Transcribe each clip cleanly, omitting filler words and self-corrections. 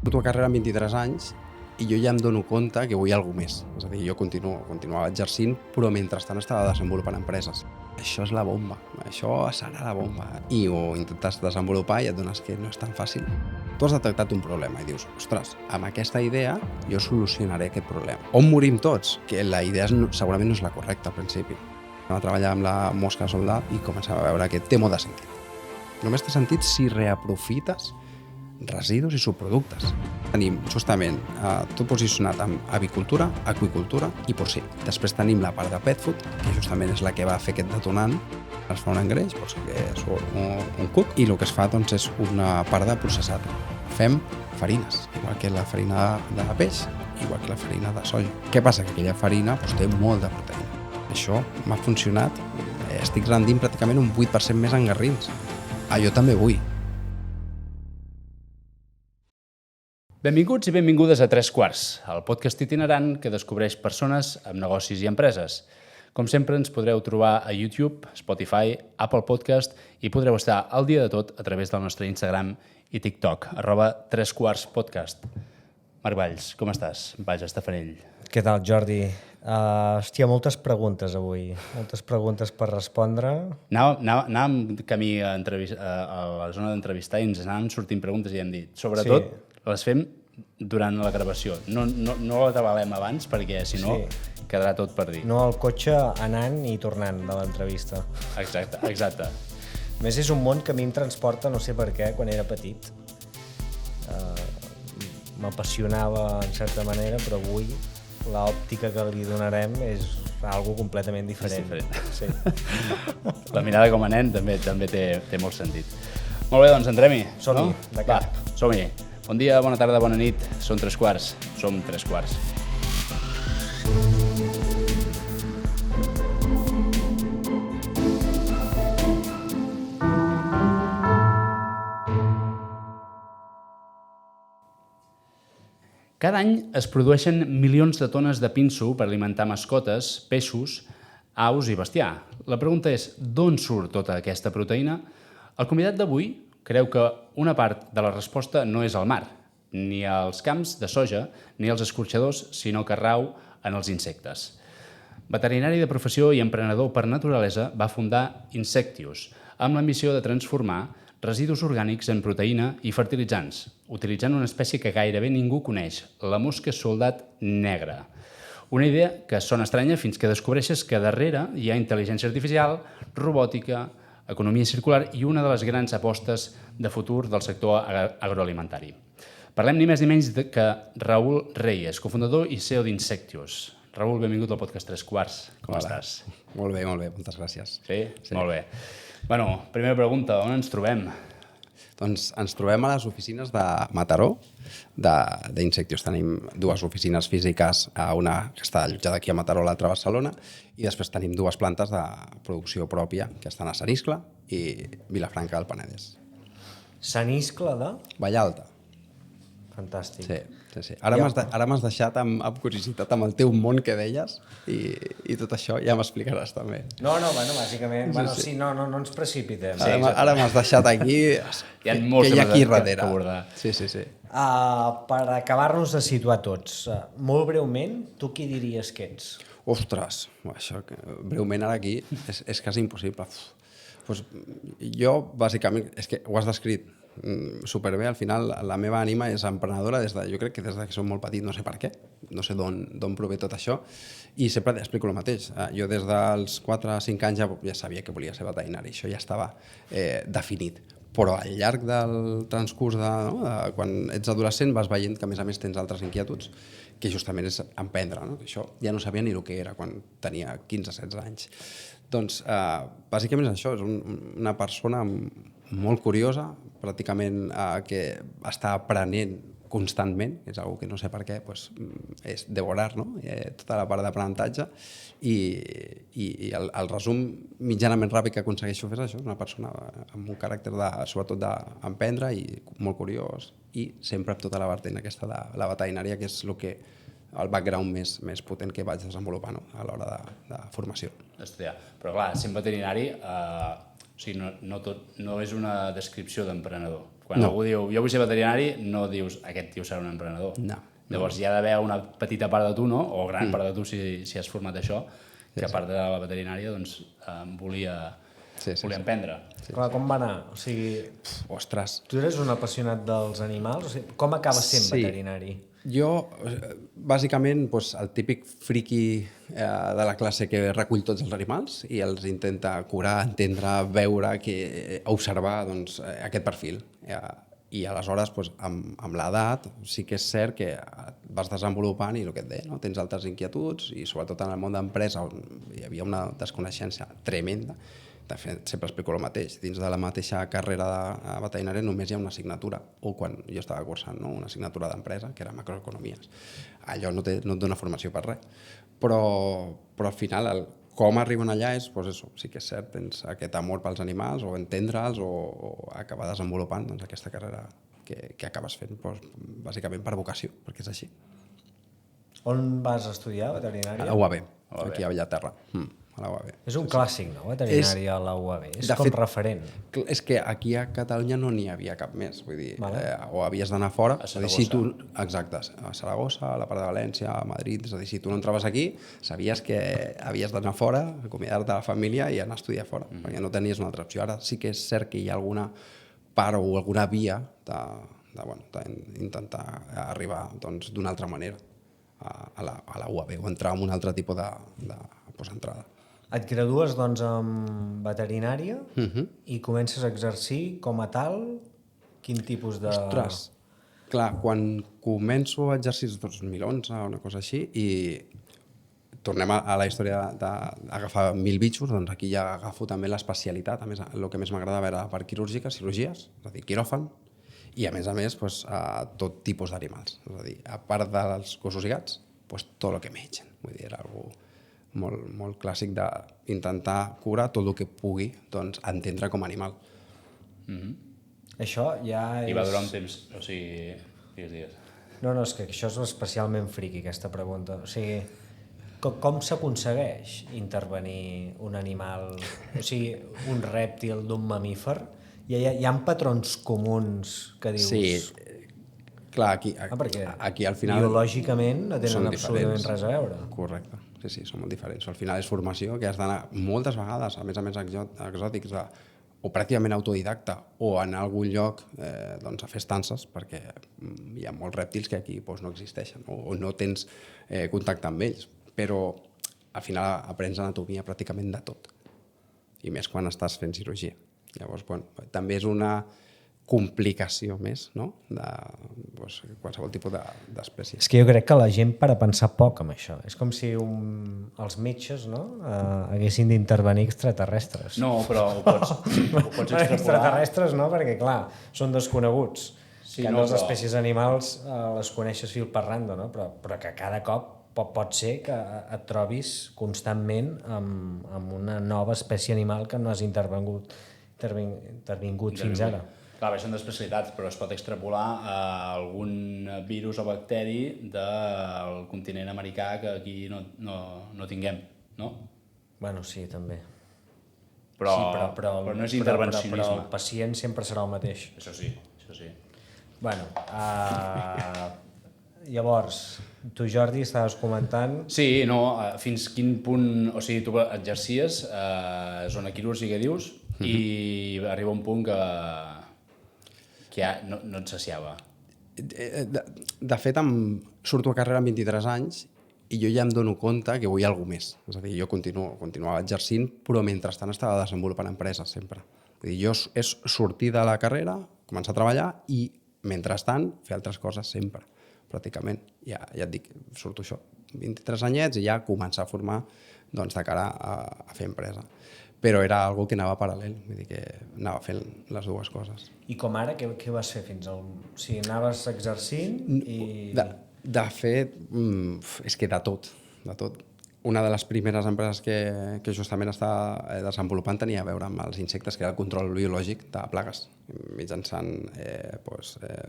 Foto a carrera amb 23 anys i jo ja em dono compte que vull alguna més. És a dir, jo continuava exercint, però mentrestant estava desenvolupant empreses. Això és la bomba, això serà la bomba. I ho intentes desenvolupar i et dones que no és tan fàcil. Tu has detectat un problema i dius, ostres, amb aquesta idea jo solucionaré aquest problema. On morim tots? Que la idea segurament no és la correcta al principi. Anem a treballar amb la mosca soldà i comencem a veure que té molt de sentit. Només té sentit si reaprofites residus i subproductes. Tenim justament tot posicionat amb avicultura, aqüicultura i porcí. Després tenim la part de pet food, que justament és la que va fer aquest detonant. Es fa un engreix, pot ser que surt un cuc, i el que es fa doncs, és una part de processat. Fem farines, igual que la farina de peix, igual que la farina de soja. Què passa? Que aquella farina doncs, té molt de proteïna. Això m'ha funcionat. Estic rendint pràcticament un 8% més en garrins. Jo també vull. Benvinguts i benvingudes a Tres Quarts, el podcast itinerant que descobreix persones amb negocis i empreses. Com sempre, ens podreu trobar a YouTube, Spotify, Apple Podcast i podreu estar al dia de tot a través del nostre Instagram i TikTok, @tresquartspodcast. Marc Valls, com estàs? Valls Estafanell. Què tal, Jordi? Hòstia, moltes preguntes avui. Moltes preguntes per respondre. Anàvem camí a la zona d'entrevistar i ens anàvem sortint preguntes i hem dit, sobretot, les fem durant la gravació. No la trebalem abans perquè, si no, quedarà tot per dir. No al cotxe anant i tornant de l'entrevista. Exacte. A més, és un món que a mi em transporta, no sé per què, quan era petit. M'apassionava en certa manera, però avui l'òptica que li donarem és algo completament diferent. Sí. La mirada com a nen també té molt sentit. Molt bé, doncs entrem-hi. Som-hi, de cap. Va, som-hi. Bon dia, bona tarda, bona nit. Som Tres Quarts. Som Tres Quarts. Cada any es produeixen milions de tones de pinso per alimentar mascotes, peixos, aus i bestiar. La pregunta és, d'on surt tota aquesta proteïna? El convidat d'avui creu que una part de la resposta no és al mar, ni als camps de soja, ni als escorxadors, sinó que rau en els insectes. Veterinari de professió i emprenedor per naturalesa, va fundar Insectius, amb l'ambició de transformar residus orgànics en proteïna i fertilitzants, utilitzant una espècie que gairebé ningú coneix, la mosca soldat negra. Una idea que sona estranya fins que descobreixes que darrere hi ha intel·ligència artificial, robòtica, economia circular i una de les grans apostes de futur del sector agroalimentari. Parlem ni més ni menys que Raül Reyes, cofundador i CEO d'Insectius. Raül, benvingut al podcast Tres Quarts. Com estàs? Molt bé, moltes gràcies. Sí? Molt bé. Bueno, primera pregunta, on ens trobem? Doncs ens trobem a les oficines de Mataró, d'Insectius. Tenim dues oficines físiques, una que està allotjada aquí a Mataró, l'altra a Barcelona, i després tenim dues plantes de producció pròpia, que estan a Sant Iscle i Vilafranca del Penedès. Sant Iscle de? Vallalta. Fantàstic. Sí. Ara m'has deixat amb curiositat amb el teu món que deies i tot això ja m'explicaràs també. No, bàsicament, sí, no ens precipitem. Ara m'has deixat aquí, Hi ha molts que hi ha aquí darrere. que abordar. Sí. Per acabar-nos de situar tots, molt breument, tu qui diries que ets? Ostres, això breument ara aquí és quasi impossible. Pues jo, bàsicament, és que ho has descrit superbé. Al final, la meva ànima és emprenedora jo crec que des que som molt petit, no sé per què, no sé d'on prové tot això, i sempre explico el mateix. Jo des dels 4 a 5 anys ja sabia que volia ser veterinari, això ja estava definit. Però al llarg del transcurs quan ets adolescent vas veient que a més tens altres inquietuds, que justament és emprendre. Això ja no sabia ni el que era quan tenia 15-16 anys. Doncs bàsicament és això, és una persona molt curiosa, pràcticament que està aprenent constantment, és una que no sé per què, és devorar, tota la part d'aprenentatge, i el resum mitjanament ràpid que aconsegueixo fer és això, una persona amb un caràcter sobretot d'emprendre i molt curiós, i sempre amb tota la vessant aquesta de la veterinària, que és el background més potent que vaig desenvolupar a l'hora de formació. Estudiar. Però clar, sent veterinari, no és una descripció d'emprenedor. Quan algú diu, jo vull ser veterinari, no dius, aquest tio serà un emprenedor. No. Llavors hi ha d'haver una petita part de tu, no? O gran part de tu, si has format això, que a part de la veterinària, doncs, volia emprendre. Clar, com va anar? O sigui, Ostres. tu eres un apassionat dels animals? O sigui, com acabes sent veterinari? Jo, bàsicament, el típic friqui de la classe que recull tots els animals i els intenta curar, entendre, veure, observar aquest perfil. I aleshores, amb l'edat, sí que és cert que vas desenvolupant i el que et deia, no? Tens altres inquietuds i sobretot en el món d'empresa on hi havia una desconeixença tremenda. De fet, sempre explico el mateix. Dins de la mateixa carrera de veterinària només hi ha una assignatura, o quan jo estava cursant, no? Una assignatura d'empresa, que era macroeconomies. Allò no et dona formació per res. Però al final, com arriben allà és, això, sí que és cert, tens aquest amor pels animals, o entendre'ls, o acabar desenvolupant aquesta carrera que acabes fent, bàsicament per vocació, perquè és així. On vas estudiar veterinària? A la UAB, aquí a Bellaterra. A la UAB. És un clàssic, no? Veterinària a la UAB. És com referent. És que aquí a Catalunya no n'hi havia cap més. Vull dir, o havies d'anar fora... A Saragossa. Exacte, a Saragossa, a la part de València, a Madrid. És a dir, si tu no entraves aquí, sabies que havies d'anar fora, acomiadar-te de la família i anar a estudiar fora, perquè no tenies una altra opció. Ara sí que és cert que hi ha alguna part o alguna via d'intentar arribar d'una altra manera a la UAB o entrar en un altre tipus d'entrada. Et gradues, doncs, en veterinària i comences a exercir com a tal? Quin tipus de... Ostres, clar, quan començo a exercir el 2011 o una cosa així i tornem a la història d'agafar 1000 bitxos, doncs aquí ja agafo també l'especialitat. A més, el que més m'agradava era la part quirúrgica, cirurgies, és a dir, quiròfan, i a més, tot tipus d'animals. És a dir, a part dels gossos i gats, tot el que mengen. Vull dir, era algo molt clàssic d'intentar curar tot el que pugui entendre com a animal. Això ja és... I va durar un temps, o sigui, digues. No, és que això és especialment friqui, aquesta pregunta. O sigui, com s'aconsegueix intervenir un animal, o sigui, un rèptil d'un mamífer? Hi ha patrons comuns que dius... Sí, clar, aquí al final... Biològicament no tenen absolutament res a veure. Correcte, sí, són molt diferents. Al final és formació que has d'anar moltes vegades, a més exòtics, o pràcticament autodidacta, o anar a algun lloc a fer estances, perquè hi ha molts rèptils que aquí no existeixen, o no tens contacte amb ells. Però al final aprens anatomia pràcticament de tot, i més quan estàs fent cirurgia. Llavors, també és una complicació més, no?, de qualsevol tipus d'espècie. És que jo crec que la gent para pensar poc amb això. És com si els metges, no?, haguessin d'intervenir extraterrestres. No, però ho pots extrapolar. Extraterrestres no, perquè clar, són desconeguts. Sí, les espècies animals les coneixes fil per randa, no? Però que cada cop pot ser que et trobis constantment amb una nova espècie animal que no has intervingut fins ara. Clar, són d'especialitats, però es pot extrapolar a algun virus o bacteri del continent americà que aquí no tinguem, no? Bueno, sí, també. Però no és intervencionisme. Però el pacient sempre serà el mateix. Això sí. Bueno, llavors, tu, Jordi, estaves comentant... Sí, fins quin punt... O sigui, tu exercies a zona quirúrgica, dius, i arriba un punt que ja no et saciava. De fet, surto a carrera amb 23 anys i jo ja em dono compte que vull alguna més. És a dir, jo continuava exercint, però mentrestant estava desenvolupant empreses sempre. Vull dir, jo és sortir de la carrera, començar a treballar i, mentrestant, fer altres coses sempre, pràcticament. Ja et dic, surto això, 23 anyets i ja començar a formar de cara a fer empresa. Però era algo que anava paral·lel, vull dir que anava fent les dues coses. I com ara, què vas fer fins al... O sigui, anaves exercint i... De fet, és que de tot. Una de les primeres empreses que justament estava desenvolupant tenia a veure amb els insectes, que era el control biològic de plagues, mitjançant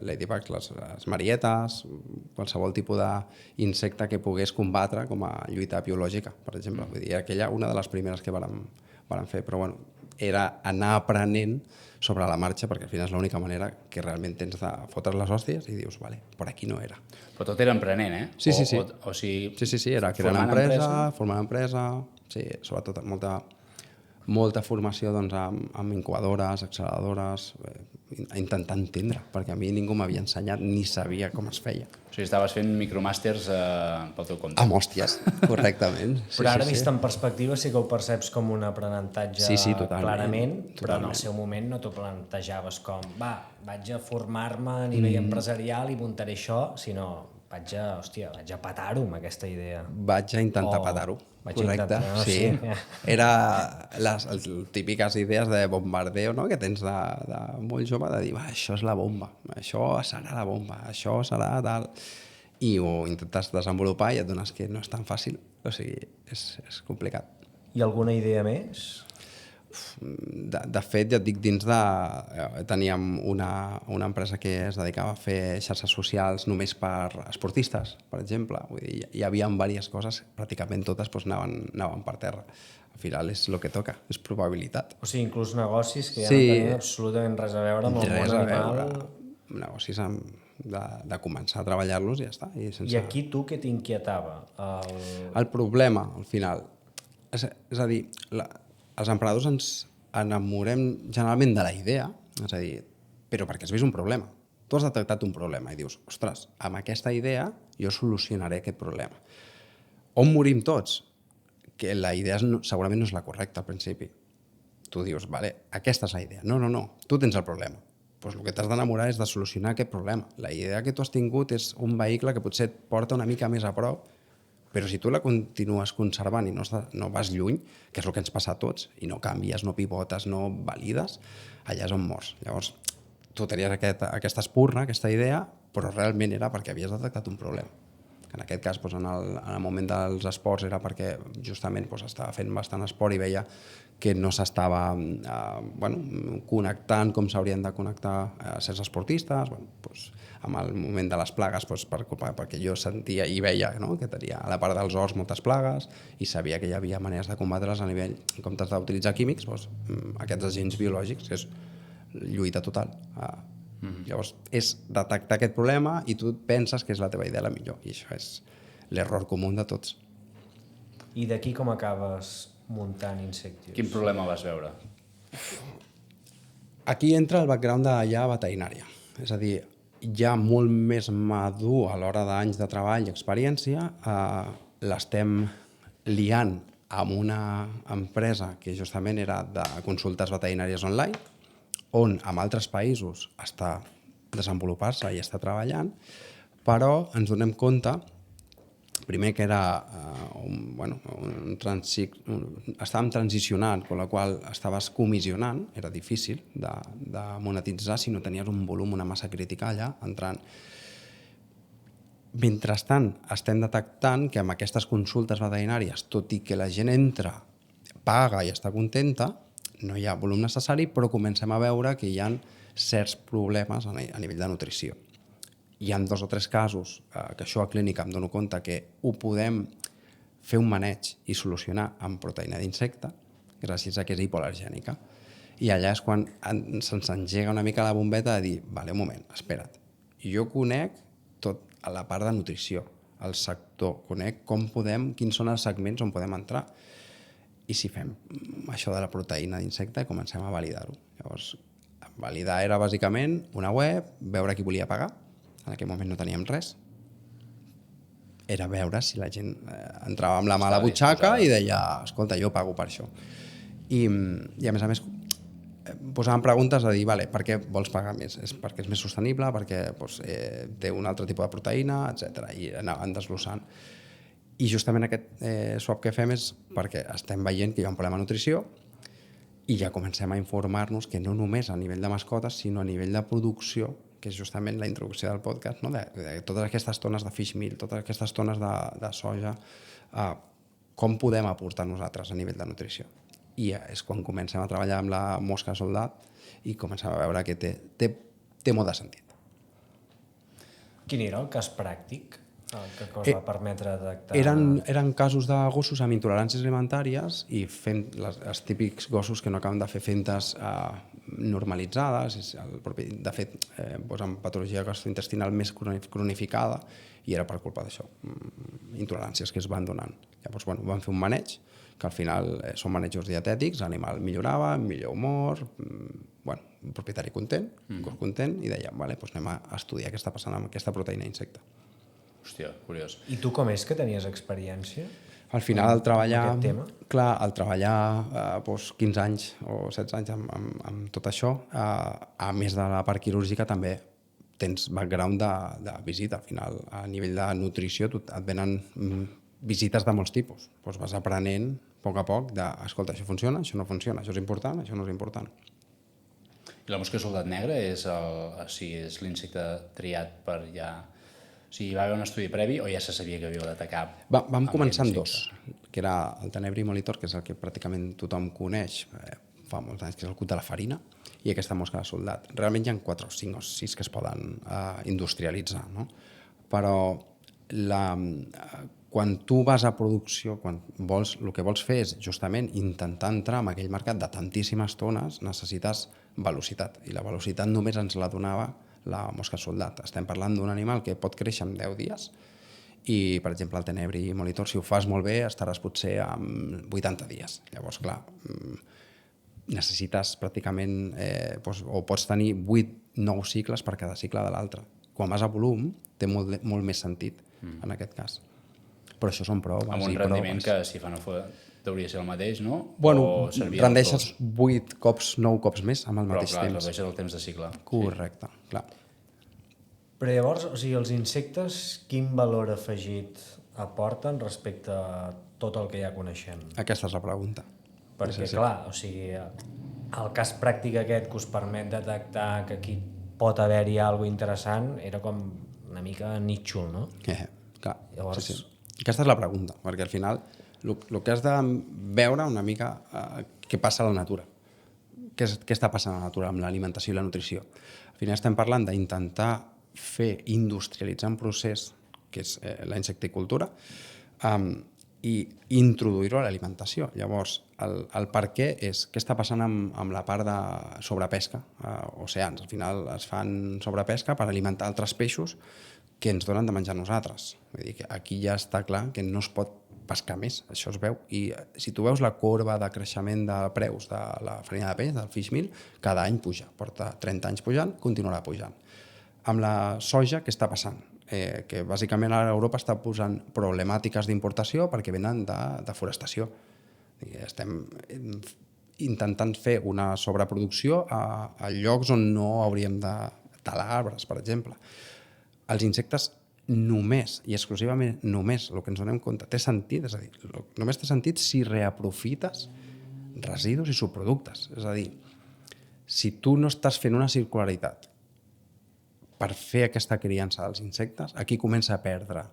ladybugs, les marietes, qualsevol tipus d'insecte que pogués combatre com a lluita biològica, per exemple. Vull dir, aquella una de les primeres que vàrem fer, però bueno, era anar aprenent sobre la marxa, perquè al final és l'única manera que realment tens de fotre les hòsties i dius, vale, per aquí no era. Però tot era emprenent, eh? Sí. O sigui, Sí, era creant empresa, formant empresa, sí, sobretot molta formació doncs, amb incubadores, acceleradores, intentar entendre, perquè a mi ningú m'havia ensenyat ni sabia com es feia. O sigui, estaves fent micromàsters pel teu compte. Amb hòsties, correctament. Però ara, vist en perspectiva, sí que ho perceps com un aprenentatge clarament, però en el seu moment no t'ho plantejaves com, vaig a formar-me a nivell empresarial i muntaré això, sinó vaig a petar-ho amb aquesta idea. Vaig a intentar petar-ho. Correcte, sí. Era les típiques idees de bombardeo, no?, que tens de molt jove, de dir, això és la bomba, això serà la bomba, això serà tal... I ho intentes desenvolupar i et dones que no és tan fàcil, o sigui, és complicat. I alguna idea més? De fet, ja et dic, dins de... teníem una empresa que es dedicava a fer xarxes socials només per esportistes, per exemple. Vull dir, hi havia diverses coses, pràcticament totes doncs, anaven per terra. Al final és el que toca, és probabilitat. O sigui, inclús negocis que ja no tenien absolutament res a veure amb el món animal. Negocis de començar a treballar-los i ja està. I aquí tu què t'inquietava? El problema, al final, és a dir, els emprenedors ens enamorem generalment de la idea, és a dir, però perquè has vist un problema. Tu has detectat un problema i dius, ostres, amb aquesta idea jo solucionaré aquest problema. On morim tots? Que la idea segurament no és la correcta al principi. Tu dius, vale, aquesta és la idea. No, tu tens el problema. Doncs el que t'has d'enamorar és de solucionar aquest problema. La idea que tu has tingut és un vehicle que potser et porta una mica més a prop, però si tu la continues conservant i no vas lluny, que és el que ens passa a tots, i no canvies, no pivotes, no valides, allà és on mors. Llavors, tu tenies aquesta espurna, aquesta idea, però realment era perquè havies detectat un problema. En aquest cas, en el moment dels esports, era perquè justament estava fent bastant esport i veia que no s'estava connectant com s'haurien de connectar certs esportistes, amb el moment de les plagues, perquè jo sentia i veia que tenia a la part dels horts moltes plagues i sabia que hi havia maneres de combatre-les a nivell, en comptes d'utilitzar químics, aquests agents biològics, que és lluita total. Llavors, és detectar aquest problema i tu penses que és la teva idea la millor, i això és l'error comú de tots. I d'aquí com acabes muntant Insectius? Quin problema vas veure? Aquí entra el background de ja veterinària, és a dir, ja molt més madur a l'hora d'anys de treball i experiència, l'estem liant amb una empresa que justament era de consultes veterinàries online, on en altres països està desenvolupant-se i està treballant, però ens donem compte, primer que era estàvem transicionant, amb la qual estaves comissionant, era difícil de monetitzar si no tenies un volum, una massa crítica allà entrant. Mentrestant, estem detectant que amb aquestes consultes veterinàries, tot i que la gent entra, paga i està contenta, no hi ha volum necessari, però comencem a veure que hi ha certs problemes a nivell de nutrició. Hi ha 2 o 3 casos que això a clínica em dono compte que ho podem fer un maneig i solucionar amb proteïna d'insecte, gràcies a que és hipoal·lergènica. I allà és quan se'ns engega una mica la bombeta de dir, vale, un moment, espera't, jo conec tot a la part de nutrició, el sector, conec quins són els segments on podem entrar. I si fem això de la proteïna d'insecte, comencem a validar-ho. Llavors, validar era bàsicament una web, veure qui volia pagar, en aquell moment no teníem res, era veure si la gent entrava amb la mà a la butxaca i deia, escolta, jo pago per això. I a més, posàvem preguntes a dir, vale, per què vols pagar més? És perquè és més sostenible, perquè té un altre tipus de proteïna, etc. I anaven desglossant. I justament aquest swap que fem és perquè estem veient que hi ha un problema de nutrició i ja comencem a informar-nos que no només a nivell de mascotes, sinó a nivell de producció, que és justament la introducció del podcast, no? de totes aquestes tones de fish meal, totes aquestes tones de soja, com podem aportar nosaltres a nivell de nutrició. I és quan comencem a treballar amb la mosca soldat i comencem a veure que té molt de sentit. Quin era el cas pràctic Que us va permetre detectar... Eren casos de gossos amb intoleràncies alimentàries i fent els típics gossos que no acaben de fer fentes normalitzades, de fet, amb patologia gastrointestinal més cronificada, i era per culpa d'això, intoleràncies que es van donant. Llavors, van fer un maneig, que al final són manejos dietètics, l'animal millorava, millor humor, un propietari content, un gos content, i deia, doncs anem a estudiar què està passant amb aquesta proteïna d'insecte. Hòstia, curiós. I tu com és que tenies experiència? Al final, al treballar 15 anys o 16 anys amb tot això, a més de la part quirúrgica també tens background de visita. Al final, a nivell de nutrició, et venen visites de molts tipus. Vas aprenent a poc escolta, això funciona, això no funciona, això és important, això no és important. I la mosca soldat negre és l'insecte triat per ja... O sigui, hi va haver un estudi previ o ja se sabia que havíeu d'atacar? Vam començar amb dos, que era el Tenebri Molitor, que és el que pràcticament tothom coneix fa molts anys, que és el cuc de la farina, i aquesta mosca de soldat. Realment hi ha 4 o 5 o 6 que es poden industrialitzar, no? Però quan tu vas a producció, el que vols fer és justament intentar entrar en aquell mercat de tantíssimes tones, necessites velocitat, i la velocitat només ens la donava la mosca soldat. Estem parlant d'un animal que pot créixer en 10 dies i, per exemple, el Tenebri Molitor, si ho fas molt bé, estaràs potser en 80 dies. Llavors, clar, necessites pràcticament, o pots tenir 8-9 cicles per cada cicle de l'altre. Quan vas a volum, té molt més sentit, en aquest cas. Però això són proves i proves. Amb un rendiment que, si fa no fos, hauria de ser el mateix, no? Rendeixes 8 cops, 9 cops més amb el mateix temps. Però, clar, redueixes el temps de cicle. Correcte, clar. Però llavors, els insectes, quin valor afegit aporten respecte a tot el que ja coneixem? Aquesta és la pregunta. Perquè, clar, el cas pràctic aquest que us permet detectar que aquí pot haver-hi alguna cosa interessant era com una mica nítxol, no? Clar, llavors... sí. Aquesta és la pregunta, perquè al final el que has de veure una mica què passa a la natura. Què està passant a la natura amb l'alimentació i la nutrició? Al final estem parlant d'intentar industrialitzar un procés que és la insecticultura i introduir-ho a l'alimentació. Llavors, el per què és què està passant amb la part de sobrepesca a oceans. Al final es fan sobrepesca per alimentar altres peixos que ens donen de menjar nosaltres. Vull dir que aquí ja està clar que no es pot pescar més, això es veu. I si tu veus la corba de creixement de preus de la farina de peix, del fish meal, cada any puja. Porta 30 anys pujant, continuarà pujant. Amb la soja, què està passant? Que bàsicament ara Europa està posant problemàtiques d'importació perquè venen de deforestació. Estem intentant fer una sobreproducció a llocs on no hauríem de talar arbres, per exemple. Els insectes només i exclusivament només el que ens donem compte té sentit, és a dir, només té sentit si reaprofites residus i subproductes. És a dir, si tu no estàs fent una circularitat per fer aquesta criança dels insectes, aquí comença a perdre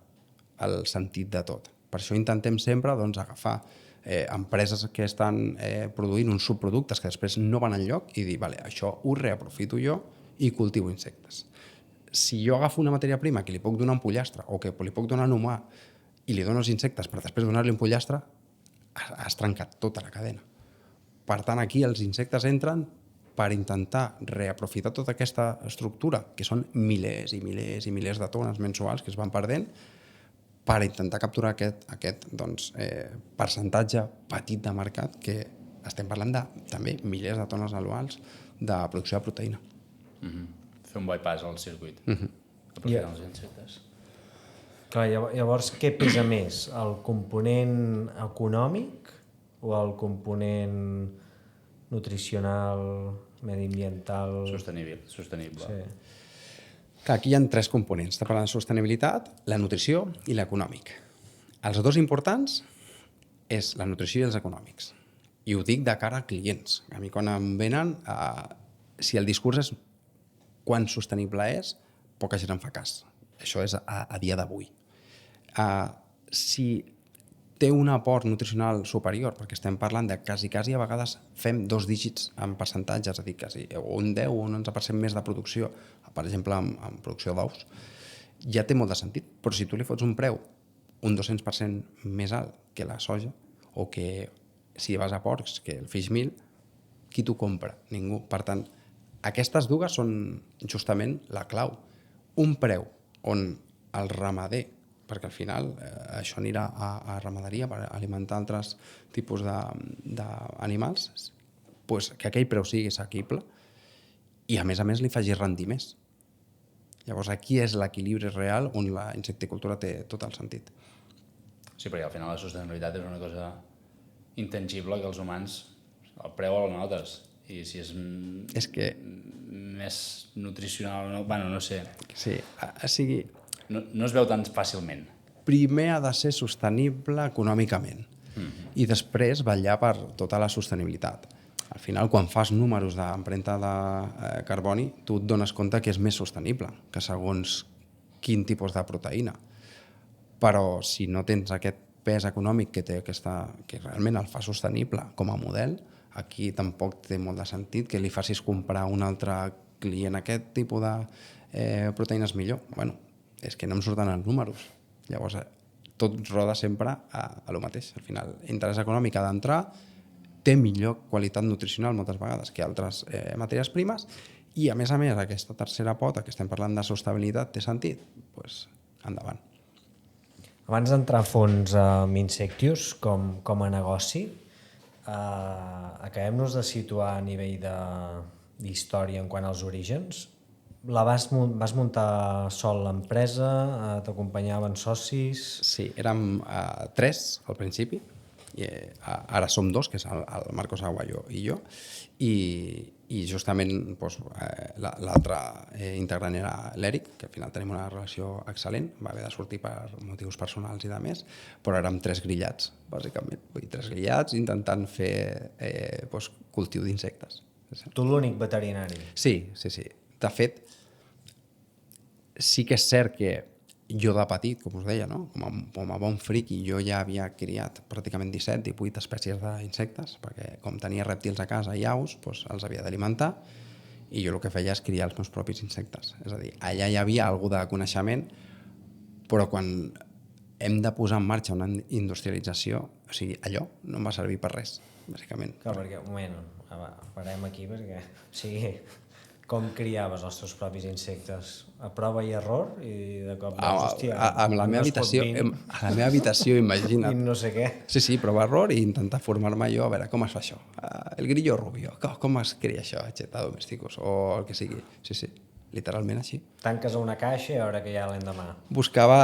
el sentit de tot. Per això intentem sempre agafar empreses que estan produint uns subproductes que després no van enlloc i dir, vale, això ho reaprofito jo i cultivo insectes. Si jo agafo una matèria prima que li puc donar un pollastre o que li puc donar a un humà i li dono els insectes per després donar-li un pollastre, has trencat tota la cadena. Per tant, aquí els insectes entren per intentar reaprofitar tota aquesta estructura, que són milers i milers i milers de tones mensuals que es van perdent, per intentar capturar aquest percentatge petit de mercat que estem parlant de també milers de tones anuals de producció de proteïna. Fer un bypass al circuit. Aprofitant els insectes. Clar, llavors, què pesa més? El component econòmic o el component nutricional, mediambiental... Sostenible. Sí. Clar, aquí hi ha 3 components. Està parlant de sostenibilitat, la nutrició i l'econòmic. Els 2 importants és la nutrició i els econòmics. I ho dic de cara a clients. A mi quan em venen, si el discurs és quan sostenible és, poca gent en fa cas. Això és a dia d'avui. Si té un aport nutricional superior, perquè estem parlant de quasi a vegades fem 2 dígits en percentatge, és a dir, quasi un 10 o un 11% més de producció, per exemple, en producció d'ous, ja té molt de sentit. Però si tu li fots un preu un 200% més alt que la soja, o que si vas a porcs, que el fish meal, qui t'ho compra? Ningú. Per tant, aquestes dues són justament la clau. Un preu on el ramader, perquè al final això anirà a ramaderia per alimentar altres tipus d'animals, pues que aquell preu sigui assequible i a més li faci rendir més. Llavors aquí és l'equilibri real on la insecticultura té tot el sentit. Sí, perquè al final la sostenibilitat és una cosa intangible que els humans el preu el notes, i si és que més nutricional no sé. Sí, sigui... No es veu tan fàcilment. Primer ha de ser sostenible econòmicament i després vetllar per tota la sostenibilitat. Al final, quan fas números d'empremta de carboni, tu et dones compte que és més sostenible que segons quin tipus de proteïna. Però si no tens aquest pes econòmic que té que realment el fa sostenible com a model, aquí tampoc té molt de sentit que li facis comprar a un altre client aquest tipus de proteïnes millor. Bueno, és que no em surten els números. Llavors, tot roda sempre a lo mateix. Al final, interès econòmic ha d'entrar, té millor qualitat nutricional moltes vegades que altres matèries primes, i a més, aquesta tercera pota, que estem parlant de sostenibilitat, té sentit? Doncs endavant. Abans d'entrar a fons amb Insectius com a negoci, acabem-nos de situar a nivell d'història en quant als orígens. Vas muntar sol l'empresa, t'acompanyaven socis... Sí, érem 3 al principi, i ara som 2, que és el Marcos Aguayo i jo, i justament l'altre integrant era l'Eric, que al final tenim una relació excel·lent, va haver de sortir per motius personals i de més, però érem 3 grillats, bàsicament. 3 grillats intentant fer cultiu d'insectes. Tu l'únic veterinari? Sí. De fet, sí que és cert que jo de petit, com us deia, no? com a bon friqui, jo ja havia criat pràcticament 17-18 espècies d'insectes, perquè com tenia rèptils a casa i aus, doncs els havia d'alimentar, i jo el que feia és criar els meus propis insectes. És a dir, allà hi havia algú de coneixement, però quan hem de posar en marxa una industrialització, o sigui, allò no em va servir per res, bàsicament. Clar, perquè, un moment, parem aquí, perquè... O sigui, com criaves els teus propis insectes? A prova i error? I de cop, hòstia... A la meva habitació, imagina't. I no sé què. Sí, prova error i intentar formar-me jo a veure com es fa això. El grillo rubio, com es cria això, Cheta domesticus, o el que sigui. Sí, literalment així. Tanques a una caixa i a veure què hi ha l'endemà. Buscava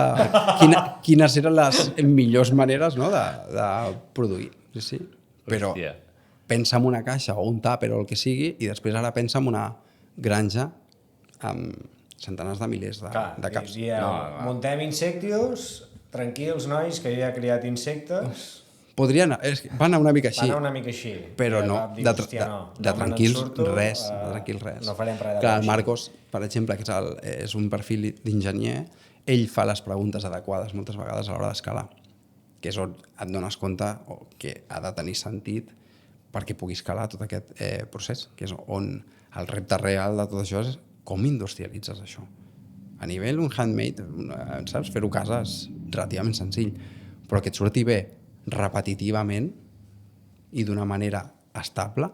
quines eren les millors maneres, no, de produir. Sí. Però pensa en una caixa o un tàper o el que sigui, i després ara pensa en una granja amb centenars de milers de caps. Muntem Insectius, tranquils, nois, que jo ja he criat insectes... Podria anar, va anar una mica així. Va anar una mica així. Però no, de tranquils res. No farem res de clar, el Marcos, per exemple, que és un perfil d'enginyer, ell fa les preguntes adequades moltes vegades a l'hora d'escalar, que és on et dones compte que ha de tenir sentit perquè pugui escalar tot aquest procés, que és on el repte real de tot això és com industrialitzes això. A nivell un handmade, saps? Fer-ho a casa és relativament senzill, però que et surti bé repetitivament i d'una manera estable,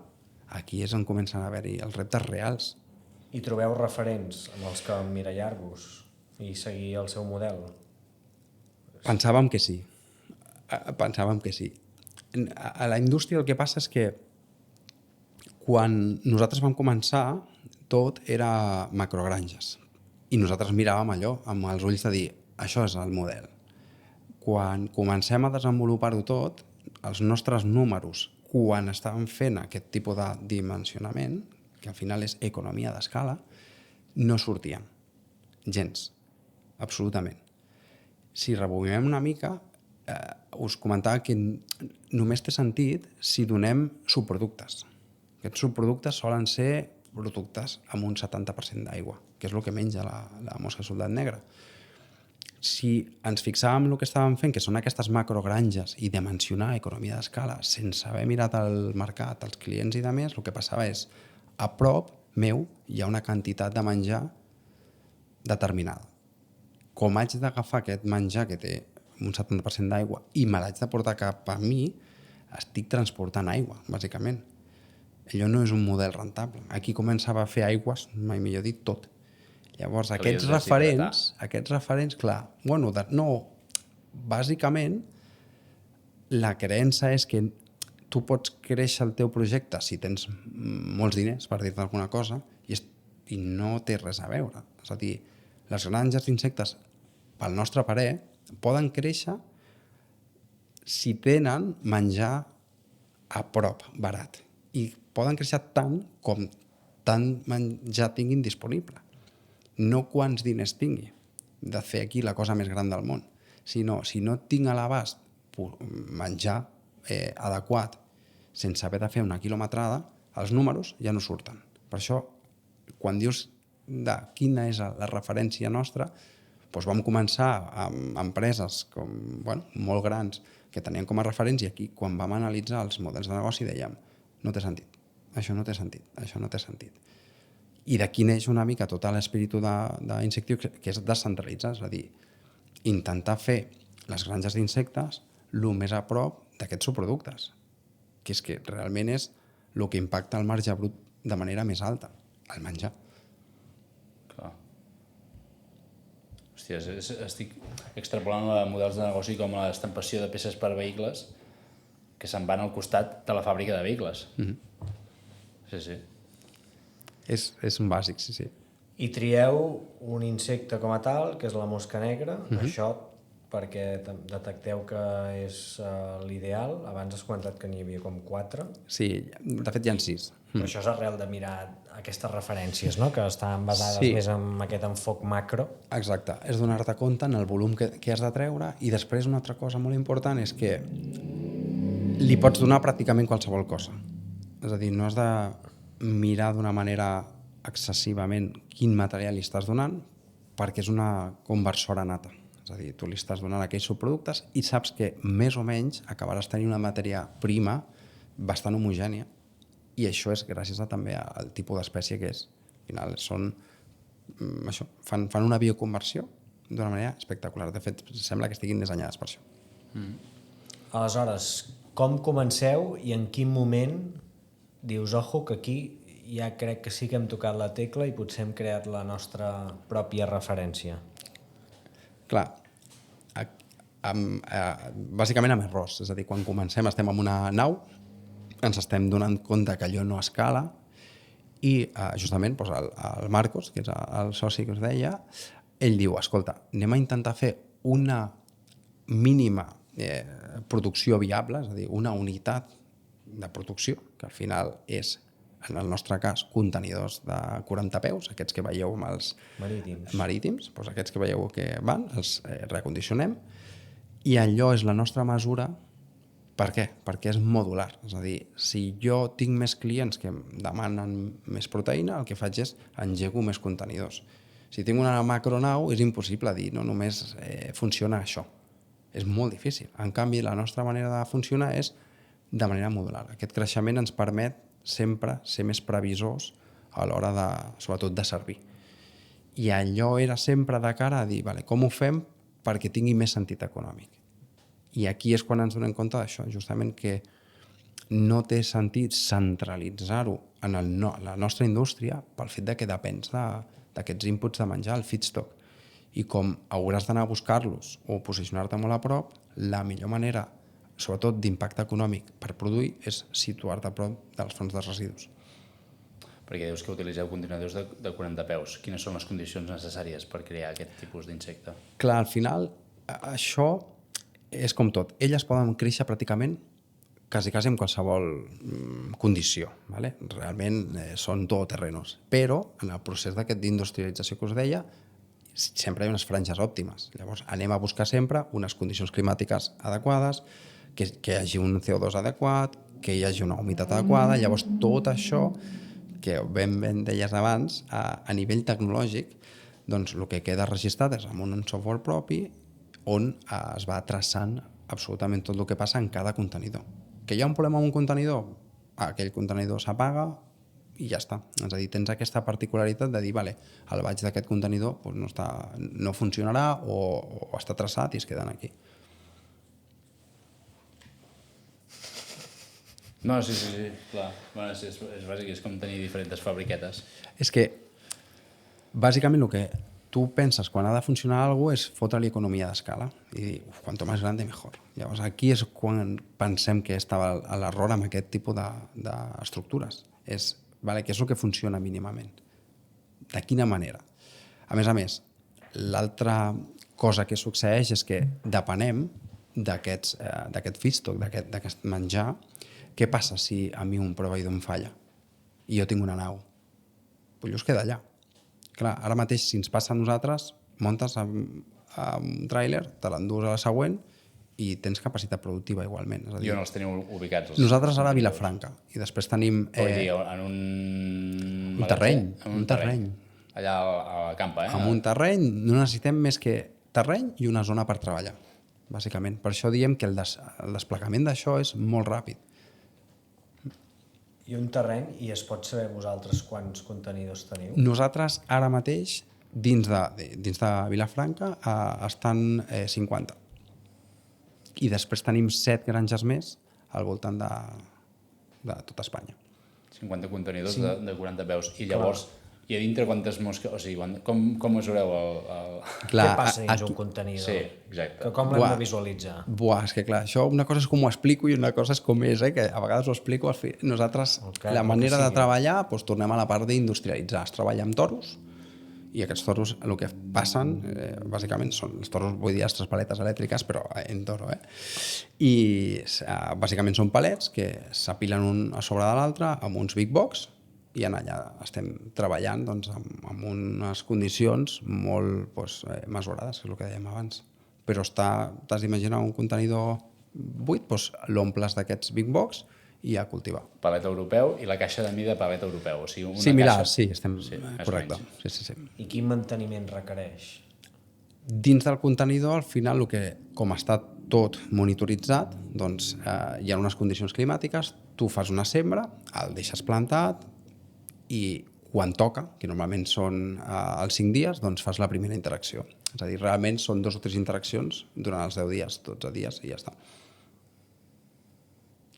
aquí és on comencen a haver-hi els reptes reals. I trobeu referents amb els que emmirallar-vos i seguir el seu model? Pensàvem que sí. A la indústria el que passa és que quan nosaltres vam començar, tot era macrogranges. I nosaltres miràvem allò amb els ulls de dir, això és el model. Quan comencem a desenvolupar-ho tot, els nostres números, quan estàvem fent aquest tipus de dimensionament, que al final és economia d'escala, no sortien. Gens. Absolutament. Si rebobinem una mica, us comentava que només té sentit si donem subproductes. Aquests subproductes solen ser productes amb un 70% d'aigua, que és el que menja la mosca soldat negra. Si ens fixàvem en el que estàvem fent, que són aquestes macrogranges, i dimensionar economia d'escala sense haver mirat el mercat, els clients i demés, el que passava és, a prop meu hi ha una quantitat de menjar determinada. com haig d'agafar aquest menjar que té un 70% d'aigua i me l'haig de portar cap a mi, estic transportant aigua, bàsicament. Allò no és un model rentable. Aquí començava a fer aigües, mai millor dit, tot. Llavors, aquests referents, clar, bueno, no, bàsicament, la creença és que tu pots créixer el teu projecte si tens molts diners, per dir-te alguna cosa, i no té res a veure. És a dir, les granges d'insectes, pel nostre parer, poden créixer si tenen menjar a prop, barat. I poden créixer tant com tant menjar tinguin disponible. No quants diners tingui de fer aquí la cosa més gran del món, sinó si no tinc a l'abast menjar adequat sense haver de fer una quilometrada, els números ja no surten. Per això, quan dius de quina és la referència nostra, doncs vam començar amb empreses molt grans que tenien com a referents, i aquí, quan vam analitzar els models de negoci, dèiem no té sentit, això no té sentit, això no té sentit. I d'aquí neix una mica tot l'espíritu d'Insectiu, que és descentralitzar, és a dir, intentar fer les granges d'insectes el més a prop d'aquests subproductes, que és que realment és el que impacta el marge brut de manera més alta, el menjar. Clar. Hòstia, estic extrapolant models de negoci com l'estampació de peces per vehicles que se'n van al costat de la fàbrica de vehicles. Sí, sí. És un bàsic, sí, sí. I trieu un insecte com a tal, que és la mosca negra, això perquè detecteu que és l'ideal. Abans has comentat que n'hi havia com 4. Sí, de fet hi ha 6. Però això és arrel de mirar aquestes referències, no? Que estan basades més en aquest enfoc macro. Exacte, és donar-te compte en el volum que has de treure, i després una altra cosa molt important és que li pots donar pràcticament qualsevol cosa. És a dir, no has de mirar d'una manera excessivament quin material li estàs donant, perquè és una conversora nata. És a dir, tu li estàs donant aquells subproductes i saps que més o menys acabaràs tenint una matèria prima bastant homogènia, i això és gràcies també al tipus d'espècie que és. Al final fan una bioconversió d'una manera espectacular. De fet, sembla que estiguin dissenyades per això. Aleshores, com comenceu i en quin moment dius, ojo, que aquí ja crec que sí que hem tocat la tecla i potser hem creat la nostra pròpia referència? Clar, bàsicament amb errors. És a dir, quan comencem estem en una nau, ens estem donant compte que allò no escala, i justament el Marcos, que és el soci que us deia, ell diu, escolta, anem a intentar fer una mínima producció viable, és a dir, una unitat de producció, que al final és, en el nostre cas, contenidors de 40 peus, aquests que veieu amb els marítims, doncs aquests que veieu que van, els recondicionem, i allò és la nostra mesura. Per què? Perquè és modular. És a dir, si jo tinc més clients que em demanen més proteïna, el que faig és engego més contenidors. Si tinc una macronau, és impossible dir, no només funciona això. És molt difícil. En canvi, la nostra manera de funcionar és de manera modular. Aquest creixement ens permet sempre ser més previsors a l'hora sobretot de servir. I allò era sempre de cara a dir, com ho fem perquè tingui més sentit econòmic. I aquí és quan ens donem compte d'això, justament que no té sentit centralitzar-ho en la nostra indústria pel fet que depens d'aquests inputs de menjar, el feedstock. I com hauràs d'anar a buscar-los o posicionar-te molt a prop, la millor manera, sobretot d'impacte econòmic per produir, és situar-te a prop dels fons de residus. Perquè dius que utilitzeu contenidors de 40 peus. Quines són les condicions necessàries per crear aquest tipus d'insecte? Clar, al final, això és com tot. Elles poden créixer pràcticament quasi en qualsevol condició. Realment són todoterrenos. Però en el procés d'industrialització que us deia, sempre hi ha unes franges òptimes. Llavors anem a buscar sempre unes condicions climàtiques adequades, que hi hagi un CO2 adequat, que hi hagi una humitat adequada. Llavors tot això que ben deies abans, a nivell tecnològic, doncs el que queda registrat és amb un software propi on es va traçant absolutament tot el que passa en cada contenidor. Que hi ha un problema amb un contenidor, aquell contenidor s'apaga, i ja està. És a dir, tens aquesta particularitat de dir, vale, el batch d'aquest contenidor doncs no funcionarà o està traçat i es queden aquí. No, sí, clar. Bueno, és bàsic, és com tenir diferents fabriquetes. És que, bàsicament, el que tu penses quan ha de funcionar alguna cosa és fotre-li economia d'escala i dir, quanto més grande, mejor. Llavors, aquí és quan pensem que estava l'error amb aquest tipus d'estructures. Vale, què és el que funciona mínimament? De quina manera? A més, l'altra cosa que succeeix és que depenem d'aquest feedstock, d'aquest menjar. Què passa si a mi un proveïdor em falla i jo tinc una nau? Pues es queda allà. Clar, ara mateix, si ens passa a nosaltres, muntes un tràiler, te l'endús a la següent i tens capacitat productiva igualment. És a dir, I on els teniu ubicats? Nosaltres ara a Vilafranca i després tenim... en un terreny. Un terreny. Allà a la campa, eh? Amb un terreny no necessitem més que terreny i una zona per treballar, bàsicament. Per això diem que el desplegament d'això és molt ràpid. I un terreny, i es pot saber vosaltres quants contenidors teniu? Nosaltres ara mateix, dins de Vilafranca, estan 50. I després tenim 7 granges més al voltant de tota Espanya. 50 contenidors de 40 peus. I llavors, i a dintre quantes mosques... O sigui, com mesureu Què passa dins un contenidor? Sí, exacte. Com l'hem de visualitzar? És que clar, això una cosa és com ho explico i una cosa és com és, que a vegades ho explico. Nosaltres, la manera de treballar, doncs tornem a la part d'industrialitzar. Es treballa amb toros i aquests toros el que passen, bàsicament, són els toros, vull dir, les tres paletes elèctriques, però en toro, I bàsicament són palets que s'apilen un a sobre de l'altre amb uns big box i allà estem treballant doncs, amb unes condicions molt mesurades, que és el que dèiem abans. Però t'has d'imaginar un contenidor buit, l'omples d'aquests big box i a cultivar. Palet europeu i la caixa de mida palet europeu. O sigui, una similar, caixa... sí, estem correcte. Sí. I quin manteniment requereix? Dins del contenidor, al final, com està tot monitoritzat, doncs hi ha unes condicions climàtiques, tu fas una sembra, el deixes plantat, i quan toca, que normalment són els 5 dies, doncs fas la primera interacció. És a dir, realment són 2 o 3 interaccions durant els 10 dies, 12 dies i ja està.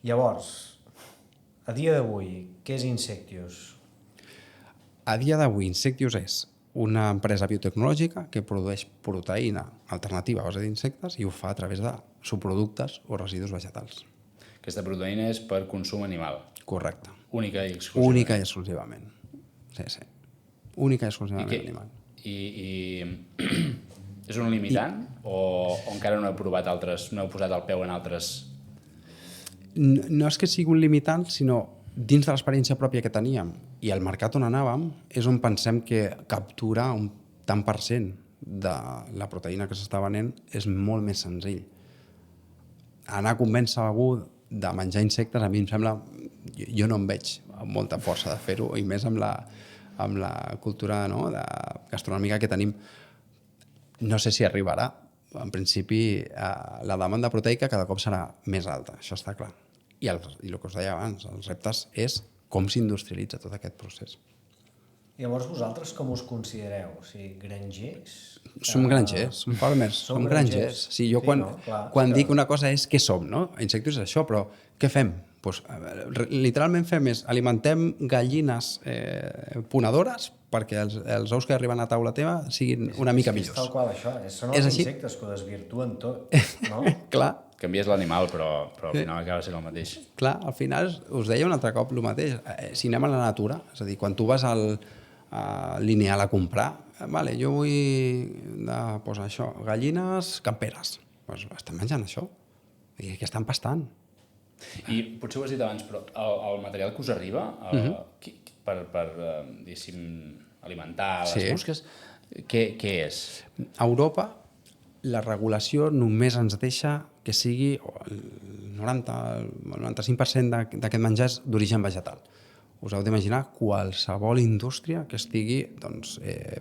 Llavors, a dia d'avui, què és Insectius? A dia d'avui, Insectius és una empresa biotecnològica que produeix proteïna alternativa a base d'insectes i ho fa a través de subproductes o residus vegetals. Aquesta proteïna és per consum animal. Correcte. Única i exclusivament. Única i exclusivament. Sí. Única i exclusivament animal. I és un limitant o encara no heu provat altres, no heu posat el peu en altres... No és que sigui un limitant, sinó dins de l'experiència pròpia que teníem i el mercat on anàvem és on pensem que capturar un tant per cent de la proteïna que s'està venent és molt més senzill. Anar a convèncer algú de menjar insectes, a mi em sembla... Jo no em veig amb molta força de fer-ho, i més amb la cultura gastronòmica que tenim. No sé si arribarà. En principi, la demanda proteica cada cop serà més alta, això està clar. I el que us deia abans, els reptes és com s'industrialitza tot aquest procés. Llavors vosaltres com us considereu? O sigui, grangers? Som grangers, som farmers, som grangers. Sí, jo quan dic una cosa és què som, no? Insectius és això, però què fem? Pues, literalment alimentem gallines ponedores perquè els ous que arriben a taula teva siguin una mica millors. És tal qual això, són els insectes que ho desvirtuen tot, no? Clar. Canvies l'animal, però al final acaba sent el mateix. Clar, al final us deia un altre cop el mateix. Si anem a la natura, és a dir, quan tu vas al lineal a comprar, vale, jo vull posar això, gallines camperes. Pues estan menjant això. I que estan pastant. I potser ho has dit abans, però el material que us arriba per diguéssim, alimentar les mosques, què és? A Europa la regulació només ens deixa que sigui el 95% d'aquest menjar és d'origen vegetal. Us heu d'imaginar qualsevol indústria que estigui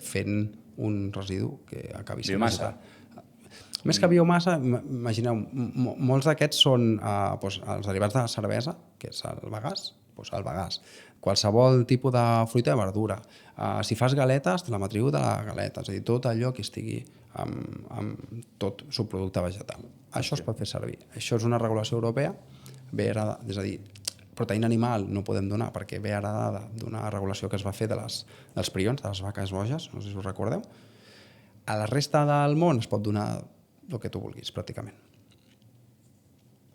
fent un residu que acabi sent biomassa. vegetal. Més que biomassa, imagineu, molts d'aquests són els derivats de la cervesa, que és el bagaç, doncs el bagàs. Qualsevol tipus de fruita i verdura. Si fas galetes, te la matriu de la galeta, és a dir, tot allò que estigui amb tot subproducte vegetal. Això es pot fer servir. Això és una regulació europea, ve heredada, és a dir, proteïna animal no podem donar perquè ve heredada d'una regulació que es va fer dels prions, de les vaques boges, no sé si us recordeu. A la resta del món es pot donar el que tu vulguis, pràcticament.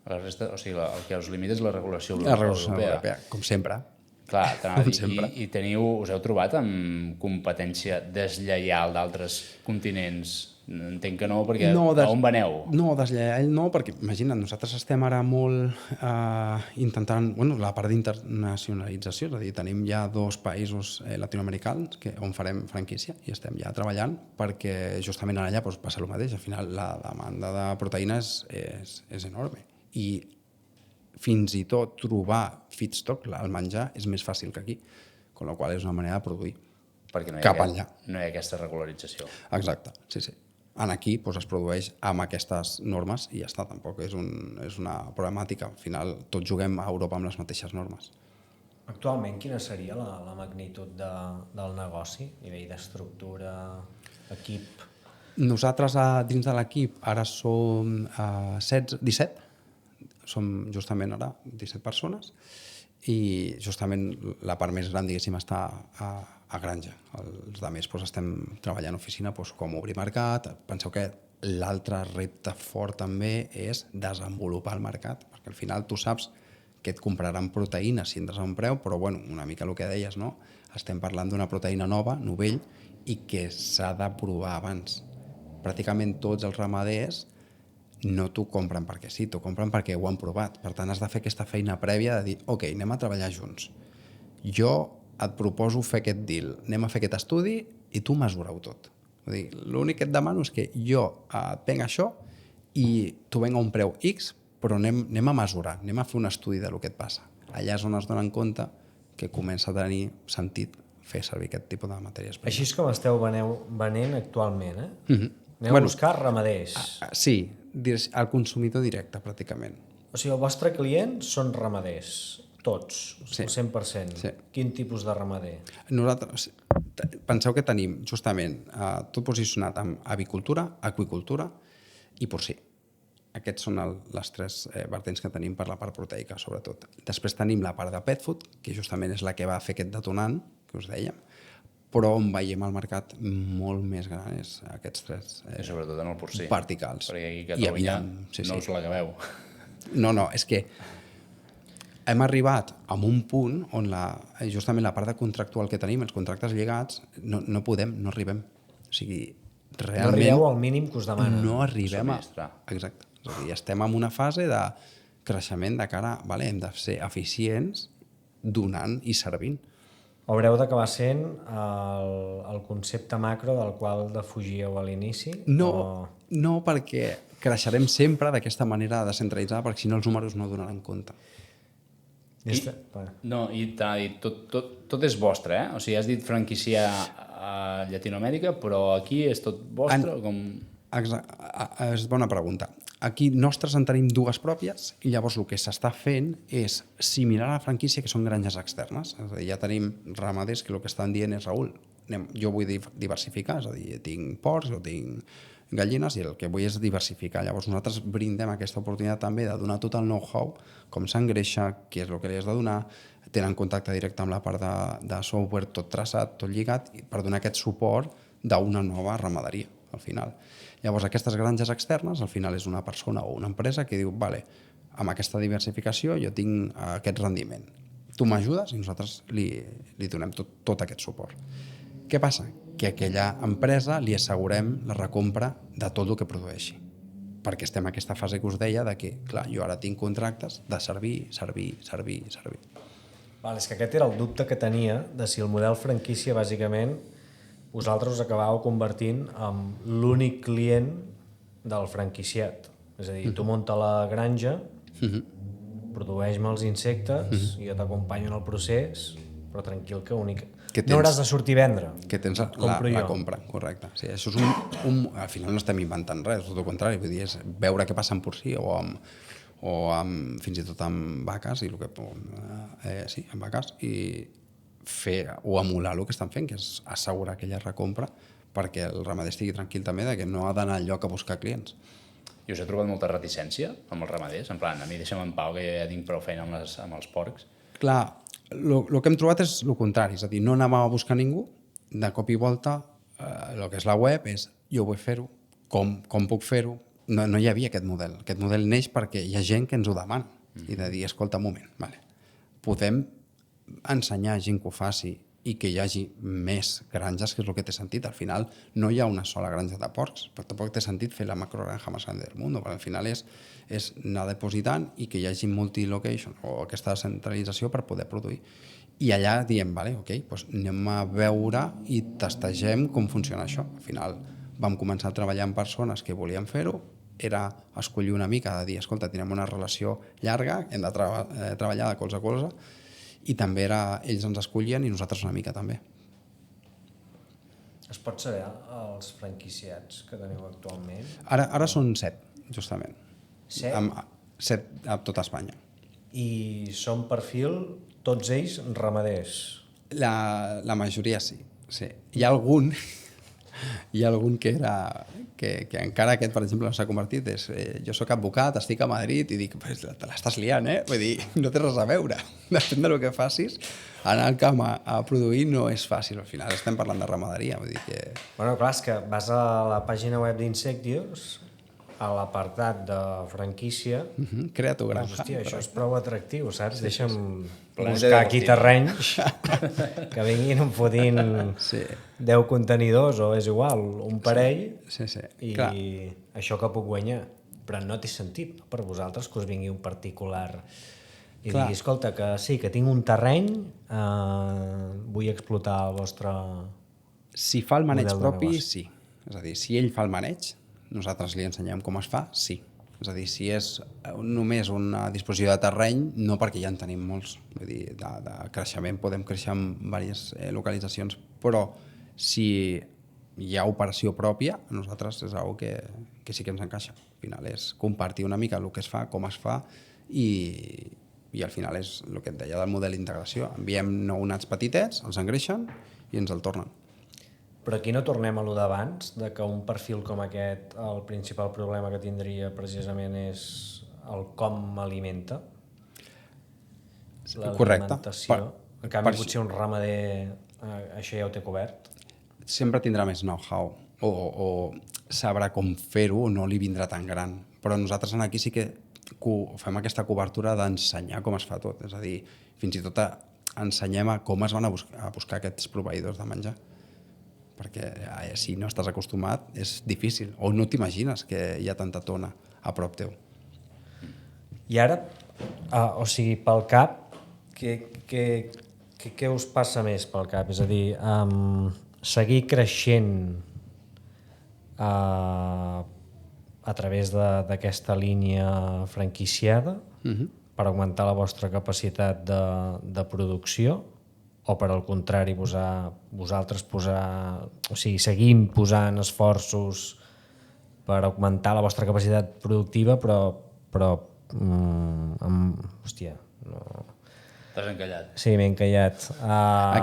La resta, o sigui, el que us limita és la regulació europea. La regulació europea, com sempre. Clar, Com sempre. i us heu trobat amb competència deslleial d'altres continents? Entenc que no, perquè on veneu? No, deslleial no, perquè imagina't, nosaltres estem ara molt intentant, la part d'internacionalització, és a dir, tenim ja 2 països latinoamericans on farem franquícia i estem ja treballant perquè justament allà passa el mateix, al final la demanda de proteïnes és enorme i fins i tot trobar feedstock, el menjar, és més fàcil que aquí, amb la qual cosa és una manera de produir. Perquè no hi ha aquesta regularització. Exacte, sí. Aquí es produeix amb aquestes normes i ja està, tampoc és una problemàtica. Al final tots juguem a Europa amb les mateixes normes. Actualment, quina seria la magnitud del negoci? Nivell d'estructura, equip? Nosaltres dins de l'equip ara som 17, som justament ara 17 persones i justament la part més gran, diguéssim, està a granja. Els altres estem treballant a oficina com obrir mercat. Penseu que l'altre repte fort també és desenvolupar el mercat, perquè al final tu saps que et compraran proteïnes si entres a un preu, però una mica el que deies, no? Estem parlant d'una proteïna nova, novell, i que s'ha de provar abans. Pràcticament tots els ramaders no t'ho compren perquè sí, t'ho compren perquè ho han provat. Per tant, has de fer aquesta feina prèvia de dir, ok, anem a treballar junts. Jo et proposo fer aquest deal, anem a fer aquest estudi i tu mesura-ho tot. L'únic que et demano és que jo et venc això i tu venc a un preu X, però anem a mesurar, anem a fer un estudi del que et passa. Allà és on es donen compte que comença a tenir sentit fer servir aquest tipus de matèries primeres. Així és com esteu venent actualment, eh? Aneu a buscar ramaders. Sí, al consumidor directe, pràcticament. O sigui, el vostre client són ramaders, tots, el 100%. Sí. Quin tipus de ramader? Nosaltres, penseu que tenim justament tot posicionat en avicultura, aqüicultura i porcí. Aquests són les 3 vertents que tenim per la part proteica, sobretot. Després tenim la part de pet food, que justament és la que va fer aquest detonant, que us dèiem, però on veiem el mercat molt més gran és aquests 3 sobretot en el porcí. Verticals. Perquè aquí a Catalunya no us l'acabeu. No, és que hem arribat a un punt on justament la part de contractual que tenim, els contractes lligats, no podem, no arribem. O sigui, realment... No arribeu al mínim que us demana. No arribem a... Exacte. És a dir, estem en una fase de creixement de cara... Hem de ser eficients donant i servint. Haureu d'acabar sent el concepte macro del qual defugíeu a l'inici? No, perquè creixerem sempre d'aquesta manera descentralitzada, perquè si no els números no donaran compte. Tot és vostre, eh? O sigui, has dit franquícia a Llatinoamèrica, però aquí és tot vostre? És bona pregunta. Aquí nostres en tenim 2 pròpies i llavors el que s'està fent és similar a la franquícia, que són granges externes. És a dir, ja tenim ramaders que el que estan dient és, Raül, jo vull diversificar, és a dir, tinc porcs, jo tinc gallines i el que vull és diversificar. Llavors nosaltres brindem aquesta oportunitat també de donar tot el know-how, com s'engreixa, què és el que li has de donar, tenen contacte directe amb la part de software, tot traçat, tot lligat, per donar aquest suport d'una nova ramaderia, al final. Llavors, aquestes granges externes, al final és una persona o una empresa que diu, vale, amb aquesta diversificació jo tinc aquest rendiment. Tu m'ajudes i nosaltres li donem tot aquest suport. Què passa? Que a aquella empresa li assegurem la recompra de tot el que produeixi. Perquè estem en aquesta fase que us deia de que, clar, jo ara tinc contractes de servir. Val, és que aquest era el dubte que tenia de si el model franquícia, bàsicament, vosaltres us acabàveu convertint en l'únic client del franquiciat. És a dir, tu munta la granja, produeix-me els insectes, i jo t'acompanyo en el procés, però tranquil que no hauràs de sortir a vendre. Que tens la compra, correcte. Sí, això és al final no estem inventant res, tot el contrari, vull dir, és veure què passa en porcí o fins i tot amb vaques, i sí, amb vaques, i fer o emular el que estan fent, que és assegurar aquella recompra perquè el ramader estigui tranquil també de que no ha d'anar al lloc a buscar clients. I us he trobat molta reticència amb els ramaders? En plan, a mi deixa'm en pau que ja tinc prou feina amb els porcs. Clar, el que hem trobat és el contrari, és a dir, no anàvem a buscar ningú, de cop i volta el que és la web és jo vull fer-ho, com puc fer-ho, no hi havia aquest model neix perquè hi ha gent que ens ho demana i de dir, escolta, un moment, vale. Podem ensenyar a gent que ho faci i que hi hagi més granges, que és el que té sentit. Al final no hi ha una sola granja de porcs, però tampoc té sentit fer la macrogranja més grande del món, perquè al final és anar depositant i que hi hagi multi-location o aquesta centralització per poder produir. I allà diem, vale, ok, doncs anem a veure i testegem com funciona això. Al final vam començar a treballar amb persones que volien fer-ho, era escollir una mica, de dir, escolta, tenim una relació llarga, hem de treballar de colze a colze, i també ells ens escollien i nosaltres una mica també. Es pot saber els franquiciats que teniu actualment? Ara són 7, justament. 7? 7 a tota Espanya. I són perfil, tots ells, ramaders? La majoria sí. Hi ha algun que encara aquest, per exemple, no s'ha convertit. Jo sóc advocat, estic a Madrid i dic, pues, te l'estàs liant, eh? Vull dir, no té res a veure. Depèn del que facis. Anar al camp a produir no és fàcil. Al final estem parlant de ramaderia. Vull dir que... Bueno, clar, és que vas a la pàgina web d'Insectius, a l'apartat de franquícia, crea tu granja. Hòstia, això és prou atractiu, saps? Deixa'm Planeta buscar aquí deportiva. terrenys que vinguin em fotin 10 contenidors o és igual, un parell, Sí. i Clar. això que puc guanyar. Però no té sentit per vosaltres que us vingui un particular i Clar. digui, escolta, que sí, que tinc un terreny, vull explotar el vostre... Si fa el maneig model de propi, negoci. sí. És a dir, si ell fa el maneig, nosaltres li ensenyem com es fa, sí. És a dir, si és només una disposició de terreny, no perquè ja en tenim molts. Vull dir, de creixement podem créixer en diverses localitzacions, però si hi ha operació pròpia, a nosaltres és una que sí que ens encaixa. Al final és compartir una mica el que es fa, com es fa, i al final és el que et deia del model d'integració. Enviem nounats petitets, els engreixen i ens el tornen. Però aquí no tornem a lo d'abans, de que un perfil com aquest, el principal problema que tindria precisament és el com alimenta, l'alimentació. En canvi, potser un ramader això ja ho té cobert. Sempre tindrà més know-how o sabrà com fer-ho, no li vindrà tan gran. Però nosaltres aquí sí que fem aquesta cobertura d'ensenyar com es fa tot. És a dir, fins i tot ensenyem a com es van a buscar aquests proveïdors de menjar. Perquè si no estàs acostumat és difícil, o no t'imagines que hi ha tanta tona a prop teu. I ara, o sigui, pel cap, què us passa més pel cap? És a dir, seguir creixent a través d'aquesta línia franquiciada per augmentar la vostra capacitat de producció, o per al contrari vosaltres seguim posant esforços per augmentar la vostra capacitat productiva, però hòstia, no... T'has encallat. Sí, m'he encallat.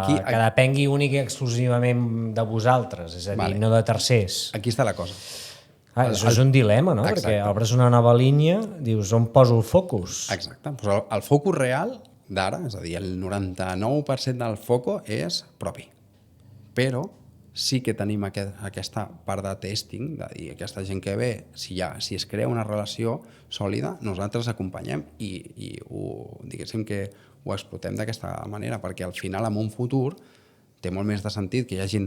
Que depengui únic i exclusivament de vosaltres, és a dir, no de tercers. Aquí està la cosa. Això és un dilema, no? Exacte. Perquè obres una nova línia, dius, on poso el focus? Exacte. Pues el focus real d'ara, és a dir, el 99% del foco és propi. Però sí que tenim aquesta part de testing, de dir, aquesta gent que ve, si es crea una relació sòlida, nosaltres acompanyem i diguéssim que ho explotem d'aquesta manera, perquè al final, en un futur, té molt més de sentit que hi hagi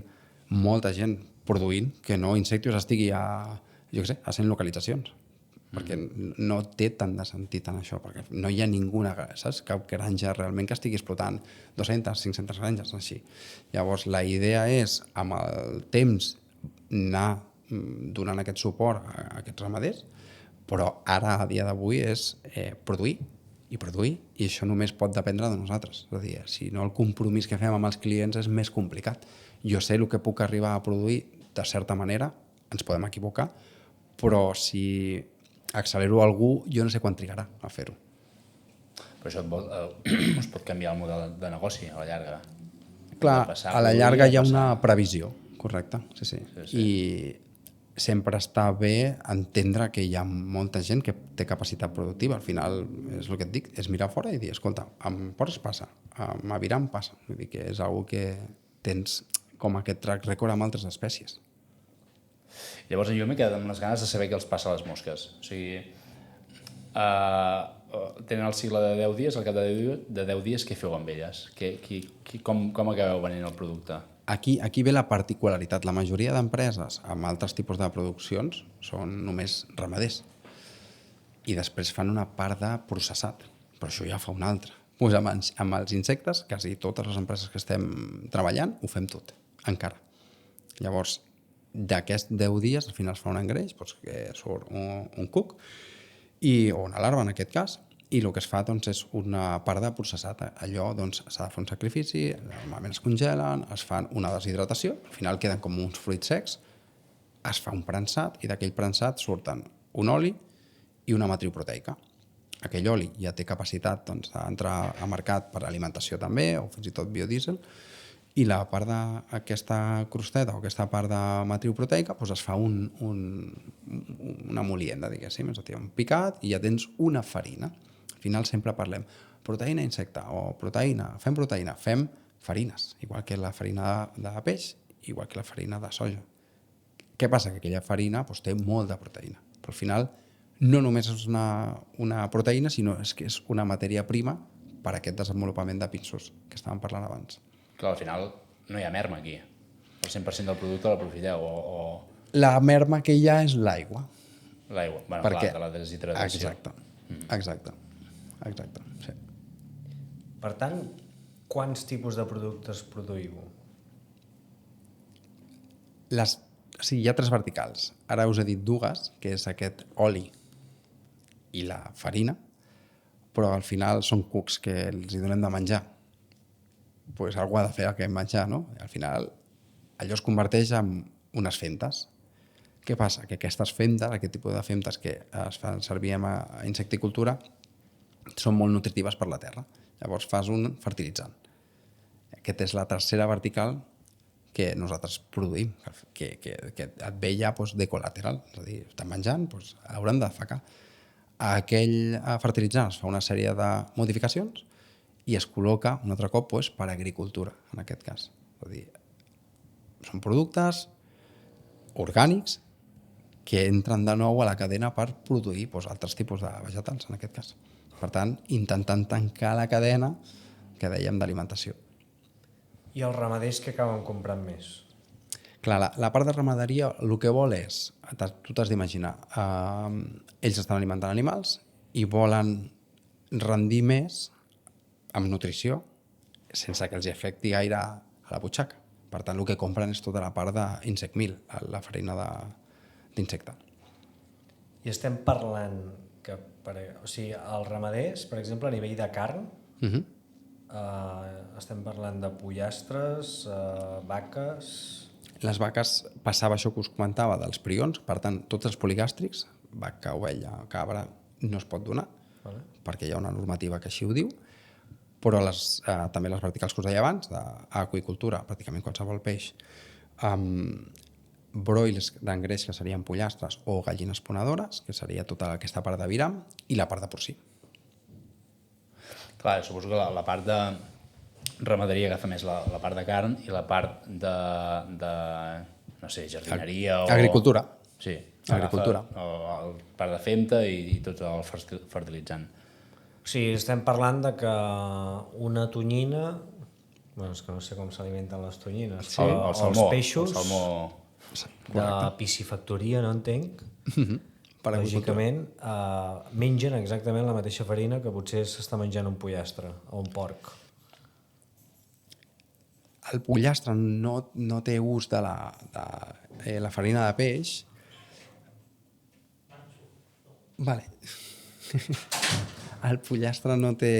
molta gent produint que no Insectius estigui a 100 localitzacions. Perquè no té tant de sentit en això, perquè no hi ha ninguna, saps? Cap granja realment que estigui explotant 200, 500 granges, així. Llavors, la idea és, amb el temps, anar donant aquest suport a aquests ramaders, però ara, a dia d'avui, és produir, i això només pot dependre de nosaltres. És a dir, si no, el compromís que fem amb els clients és més complicat. Jo sé el que puc arribar a produir de certa manera, ens podem equivocar, però si accelero algú, jo no sé quan trigarà a fer-ho. Però això es pot canviar el model de negoci a la llarga. Clar, De passar a la produir llarga a hi ha passar- una previsió, correcte, sí. I sempre està bé entendre que hi ha molta gent que té capacitat productiva. Al final, és el que et dic, és mirar fora i dir, escolta, amb porcs passa, amb aviram passa. Vull dir que és una que tens com aquest track record amb altres espècies. Llavors jo m'he quedat amb les ganes de saber què els passa a les mosques. O sigui, tenen el cicle de 10 dies, al cap de 10 dies què feu amb elles? Com acabeu venent el producte? Aquí ve la particularitat. La majoria d'empreses amb altres tipus de produccions són només ramaders i després fan una part de processat, però això ja fa una altra. Pues amb els insectes, quasi totes les empreses que estem treballant ho fem tot, encara. Llavors, d'aquests 10 dies, al final es fa un engreix, doncs, que surt un cuc, o una larva en aquest cas, i el que es fa doncs, és una part de processat. Allò doncs, s'ha de fer un sacrifici, normalment es congelen, es fan una deshidratació, al final queden com uns fruits secs, es fa un prensat i d'aquell prensat surten un oli i una matriu proteica. Aquell oli ja té capacitat doncs, d'entrar a mercat per alimentació també, o fins i tot biodiesel, i la part d'aquesta crosteta o aquesta part de matriu proteica doncs es fa una molienda, diguéssim, és a dir, un picat i ja tens una farina. Al final sempre parlem proteïna insecte o proteïna, fem farines, igual que la farina de peix, igual que la farina de soja. Què passa? Que aquella farina doncs, té molt de proteïna, però al final no només és una proteïna, sinó que és una matèria prima per a aquest desenvolupament de pinsos que estàvem parlant abans. Clar, al final no hi ha merma aquí. El 100% del producte l'aprofiteu o La merma que hi ha és l'aigua. l'aigua. Bueno, Perquè... clar, de la deshidratació. Exacte, sí. Per tant, quants tipus de productes produïu? Sí, hi ha 3 verticals. Ara us he dit dues, que és aquest oli i la farina, però al final són cucs que els hi donem de menjar. Pues algú ha de fer aquest menjar, no? Al final allò es converteix en unes femtes. Què passa? Que aquestes femtes, aquest tipus de femtes que es fan servir a insecticultura, són molt nutritives per la terra. Llavors fas un fertilitzant. Aquesta és la tercera vertical que nosaltres produïm, que et ve ja doncs, de col·lateral. És a dir, estan menjant, doncs, hauran de facar. Aquell fertilitzant es fa una sèrie de modificacions i es col·loca un altre cop doncs, per agricultura, en aquest cas. És a dir, són productes orgànics que entren de nou a la cadena per produir doncs, altres tipus de vegetals, en aquest cas. Per tant, intentant tancar la cadena que dèiem d'alimentació. I els ramaders que acaben comprant més? Clar, la part de ramaderia el que vol és, tu t'has d'imaginar, ells estan alimentant animals i volen rendir més amb nutrició sense que els afecti gaire a la butxaca. Per tant, el que compren és tota la part d'insect meal, la farina d'insecte. I estem parlant que, o sigui, els ramaders, per exemple, a nivell de carn, estem parlant de pollastres, vaques... Les vaques, passava això que us comentava dels prions, per tant, tots els poligàstrics, vaca, ovella, cabra, no es pot donar, perquè hi ha una normativa que així ho diu, però també les verticals que us deia abans, d'aqüicultura, pràcticament qualsevol peix, broils d'engreix, que serien pollastres, o gallines ponedores, que seria tota aquesta part d'aviram, i la part de porcí. Clar, suposo que la part de ramaderia agafa més la part de carn i la part de no sé, jardineria o... Agricultura. Sí, agricultura. La part de femta i tot el fertilitzant. O sigui, estem parlant de que una tonyina... Bueno, és que no sé com s'alimenten les tonyines. Sí, el salmó, els peixos el salmó... de piscifactoria, no entenc. Per Lògicament, mengen exactament la mateixa farina que potser s'està menjant un pollastre o un porc. El pollastre no té ús de la farina de peix. Vale. El pollastre no té...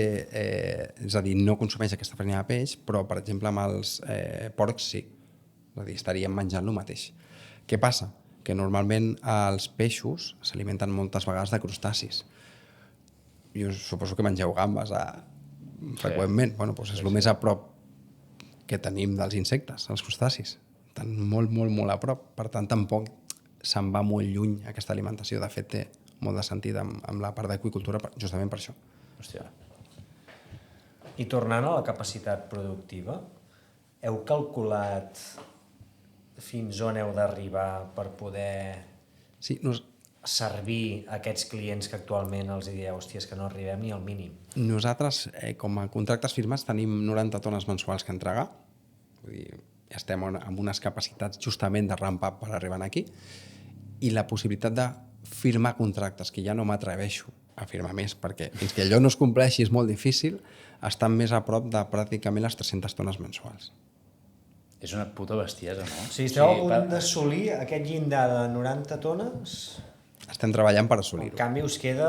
és a dir, no consumeix aquesta farina de peix, però, per exemple, amb els porcs sí. És a dir, estaríem menjant el mateix. Què passa? que normalment els peixos s'alimenten moltes vegades de crustacis. Jo suposo que mengeu gambes freqüentment. Bueno, doncs és el més a prop que tenim dels insectes, els crustacis. Estan molt, molt, molt a prop. Per tant, tampoc se'n va molt lluny aquesta alimentació. De fet, té molt de sentit amb la part d'aqüicultura justament per això. Hòstia. I tornant a la capacitat productiva, heu calculat fins on heu d'arribar per poder Sí, servir aquests clients que actualment els dieu, hòstia, és que no arribem ni al mínim? nosaltres, com a contractes firmats, tenim 90 tones mensuals que entregar. Vull dir, ja estem amb unes capacitats justament de ramp-up per arribar aquí. I la possibilitat de firmar contractes, que ja no m'atreveixo a firmar més, perquè fins que allò no es compleixi és molt difícil, estan més a prop de pràcticament les 300 tones mensuals. És una puta bestiesa, no? O sigui, esteu a punt d'assolir aquest llindar de 90 tones, Estem treballant per en assolir-ho. canvi us queda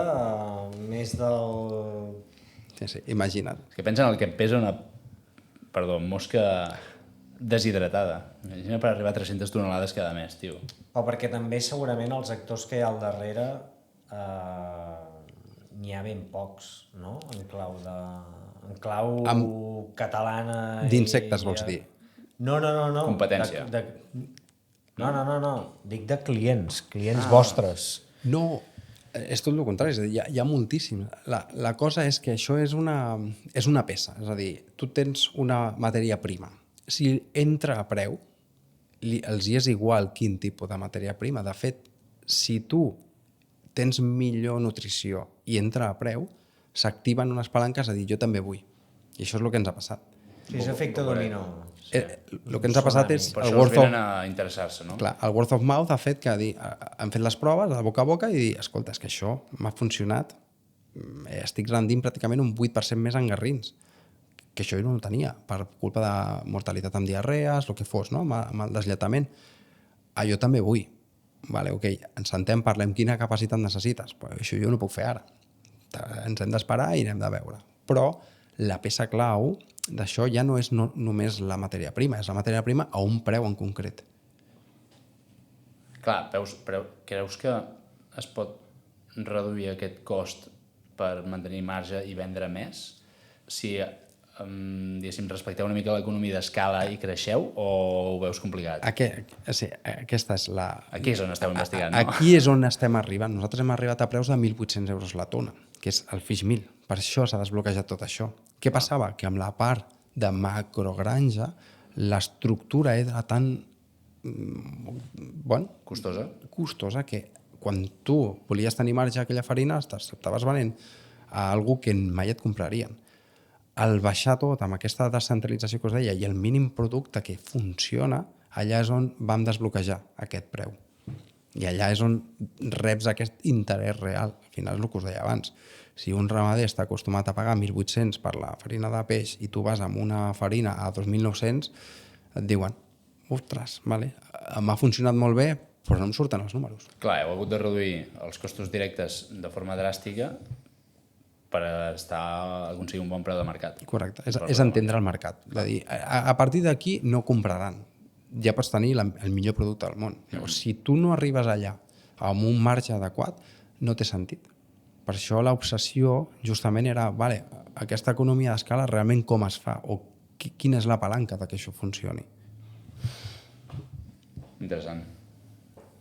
més del... Sí, imagina't. És que pensa en el que pesa una mosca deshidratada. Imagina per arribar a 300 tonelades cada mes, tio. O perquè també segurament els actors que hi ha al darrere n'hi ha ben pocs, no? En clau catalana... D'insectes, vols dir? No. Competència. No. Dic de clients vostres. No, és tot el contrari, és a dir, hi ha moltíssims. La cosa és que això és una peça, és a dir, tu tens una matèria prima. Si entra a preu, els hi és igual quin tipus de matèria prima. De fet, si tu tens millor nutrició i entra a preu, s'activen unes palanques a dir jo també vull. I això és el que ens ha passat. Sí, és efecte dominó. El que ens ha passat és Per això els venen a interessar-se, no? Clar, el word of mouth ha fet que han fet les proves de boca a boca i dir, escolta, és que això m'ha funcionat, estic rendint pràcticament un 8% més en garrins, que això jo no ho tenia, per culpa de mortalitat amb diarrees, el que fos, no? amb el deslletament. Jo també vull. Vale, ok, ens sentem, parlem quina capacitat necessites. Però això jo no puc fer ara. Ens hem d'esperar i hem de veure. Però la peça clau d'això ja no és només la matèria prima, és la matèria prima a un preu en concret. Clar, creus que es pot reduir aquest cost per mantenir marge i vendre més? Si, diguéssim, respecteu una mica l'economia d'escala i creixeu, o ho veus complicat? Aquesta és la... Aquí és on esteu investigant, no? Aquí és on estem arribant. Nosaltres hem arribat a preus de 1.800 euros la tona, que és el fish meal. Per això s'ha desbloquejat tot això. Què passava? Que amb la part de macrogranja l'estructura era tan costosa que quan tu volies tenir marge a aquella farina t'estaves venent a algú que mai et comprarien. Al baixar tot amb aquesta descentralització que us deia i el mínim producte que funciona, allà és on vam desbloquejar aquest preu. I allà és on reps aquest interès real. Al final és el que us deia abans. Si un ramader està acostumat a pagar 1.800 per la farina de peix i tu vas amb una farina a 2.900, et diuen, ostres, vale, m'ha funcionat molt bé, però no em surten els números. Clar, heu hagut de reduir els costos directes de forma dràstica per aconseguir un bon preu de mercat. Correcte, és entendre el mercat. És a dir, a partir d'aquí no compraran. Ja pots tenir el millor producte del món. Llavors, si tu no arribes allà amb un marge adequat, no té sentit. Per això l'obsessió justament era, vale, aquesta economia d'escala realment com es fa o quina és la palanca que això funcioni. Interessant.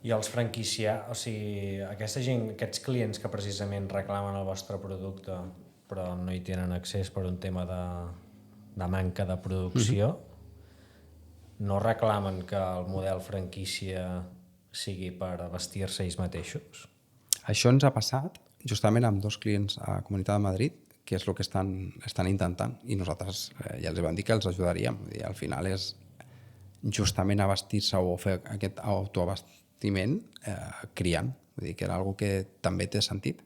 I els franquiciats, o sigui, aquesta gent, aquests clients que precisament reclamen el vostre producte però no hi tenen accés per un tema de manca de producció, no reclamen que el model franquícia sigui per vestir-se ells mateixos? Això ens ha passat justament amb 2 clients a Comunitat de Madrid, que és el que estan intentant, i nosaltres ja els vam dir que els ajudaríem. Al final és justament a vestir-se o fer aquest autoabastiment criant. Vull dir que era una que també té sentit.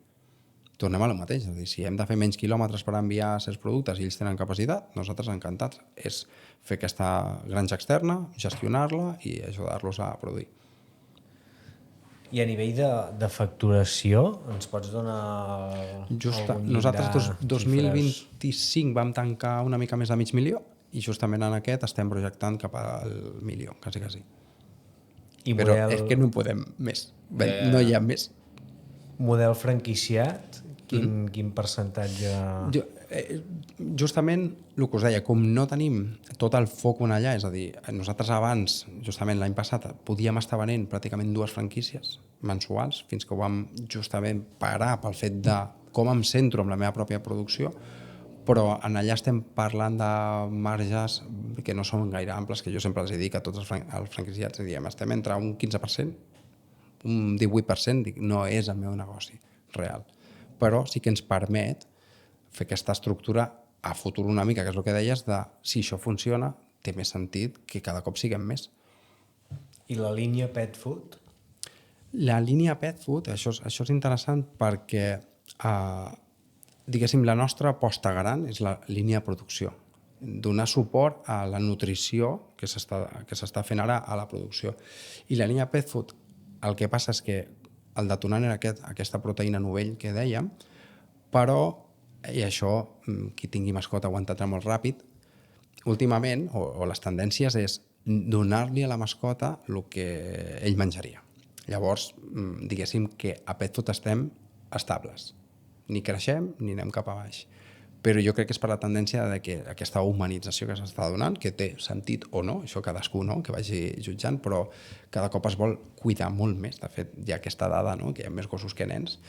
Tornem a lo mateix, és a dir, si hem de fer menys quilòmetres per enviar certs productes i ells tenen capacitat, nosaltres encantats. És fer aquesta granja externa, gestionar-la i ajudar-los a produir. I a nivell de facturació, ens pots donar algun llindar? Nosaltres 2025 vam tancar una mica més de 500.000 i justament en aquest estem projectant cap al milió, quasi. I però model- és que no podem més. No hi ha més. Model franquiciat, quin percentatge... Justament el que us deia, com no tenim tot el foc allà, és a dir, nosaltres abans, justament l'any passat, podíem estar venent pràcticament 2 franquícies mensuals, fins que ho vam justament parar pel fet de com em centro amb la meva pròpia producció, però en allà estem parlant de marges que no són gaire amples, que jo sempre els dic a tots els franquiciats, diem, estem entre un 15%, un 18%, dic, no és el meu negoci real. Però sí que ens permet fer aquesta estructura a futur una mica, que és el que deies, de si això funciona, té més sentit que cada cop siguem més. I la línia pet food? La línia pet food, això és interessant perquè, diguéssim, la nostra aposta gran és la línia de producció. Donar suport a la nutrició que s'està fent ara a la producció. I la línia pet food, el que passa és que el detonant era aquesta proteïna novell que dèiem, però, i això, qui tingui mascota ho entendrà molt ràpid, últimament, o les tendències és donar-li a la mascota el que ell menjaria. Llavors, diguéssim que a pet food estem estables. Ni creixem ni anem cap a baix. Però jo crec que és per la tendència de que aquesta humanització que s'està donant, que té sentit o no, això cadascú no, que vagi jutjant, però cada cop es vol cuidar molt més. De fet, hi ha aquesta dada, no?, que hi ha més gossos que nens,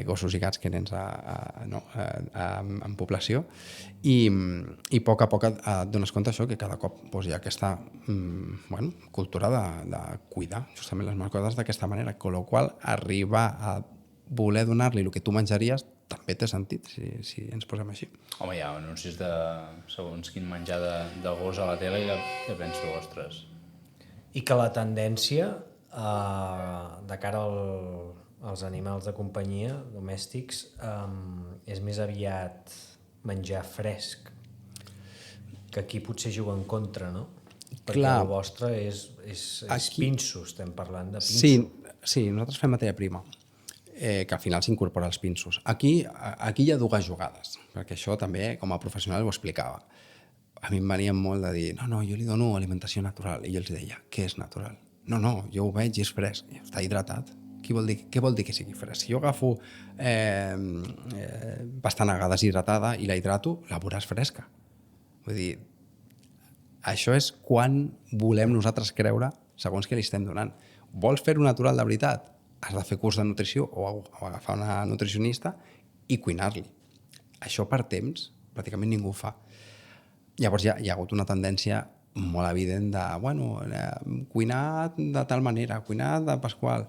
gossos i gats que nens en població, i a poc et dones compte això, que cada cop hi ha aquesta cultura de cuidar justament les mascotes d'aquesta manera, amb la qual cosa arribar a voler donar-li el que tu menjaries també té sentit, si ens posem així. Home, hi ha anuncis de segons quin menjar de gos a la tele que penso, ostres. I que la tendència de cara als animals de companyia domèstics és més aviat menjar fresc, que aquí potser juga en contra, no? Perquè el vostre és pinso, estem parlant de pinso. Sí, nosaltres fem matèria prima, que al final s'incorpora als pinsos. Aquí hi ha dues jugades, perquè això també, com a professional, ho explicava. A mi em venien molt de dir, no, jo li dono alimentació natural, i jo els deia, què és natural? No, jo ho veig i és fresc, està hidratat. Què vol dir que sigui fresc? Si jo agafo pastanaga deshidratada i la hidrato, la veuràs fresca. Vull dir, això és quan volem nosaltres creure segons què li estem donant. Vols fer-ho natural de veritat? Has de fer curs de nutrició o agafar una nutricionista i cuinar-li. Això per temps pràcticament ningú ho fa. Llavors hi ha hagut una tendència molt evident de, cuinar de tal manera, cuinar de pasqual.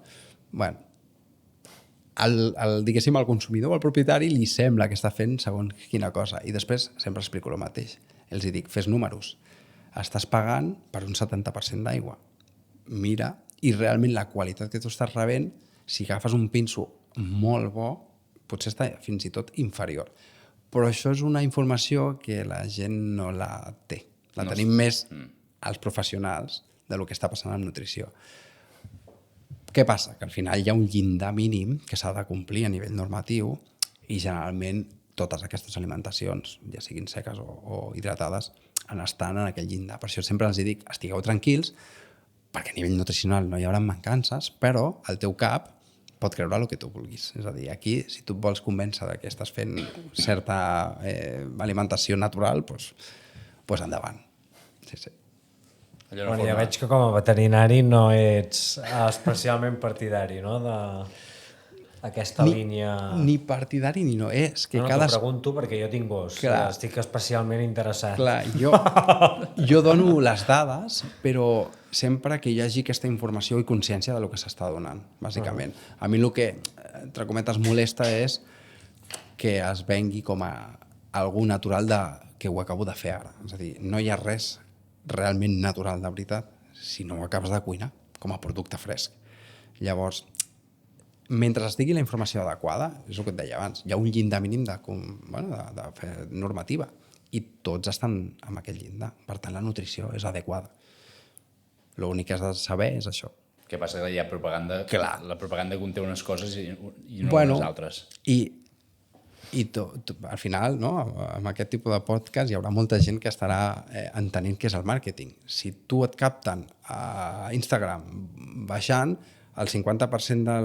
Diguéssim, al consumidor o al propietari li sembla que està fent segons quina cosa. I després sempre explico el mateix. Els dic, fes números. Estàs pagant per un 70% d'aigua. Mira, i realment la qualitat que tu estàs rebent, si agafes un pinso molt bo, potser està fins i tot inferior. Però això és una informació que la gent no la té. La tenim més els professionals del que està passant en nutrició. Què passa? Que al final hi ha un llindar mínim que s'ha de complir a nivell normatiu i generalment totes aquestes alimentacions, ja siguin seques o hidratades, estan en aquell llindar. Per això sempre els dic, estigueu tranquils, perquè a nivell nutricional no hi haurà mancances, però el teu cap pot creure el que tu vulguis. És a dir, aquí, si tu et vols convèncer que estàs fent certa alimentació natural, doncs endavant. Sí. Ja veig que com a veterinari no ets especialment partidari, no?, d'aquesta línia... Ni partidari ni no. És que t'ho pregunto perquè jo tinc gos. Estic especialment interessat. Clar, jo dono les dades, però sempre que hi hagi aquesta informació i consciència del que s'està donant, bàsicament. A mi el que, entre cometes, molesta és que es vengui com a algú natural que ho acabo de fer ara. És a dir, no hi ha res realment natural de veritat si no ho acabes de cuinar com a producte fresc. Llavors, mentre estigui la informació adequada, és el que et deia abans, hi ha un llindar mínim de normativa i tots estan amb aquest llindar. Per tant, la nutrició és adequada. L'únic que has de saber és això. Què passa? Que hi ha propaganda... Clar. La propaganda conté unes coses i no unes altres. I I al final, no, amb aquest tipus de podcast hi haurà molta gent que estarà entenent què és el màrqueting. Si tu et capten a Instagram baixant, el 50%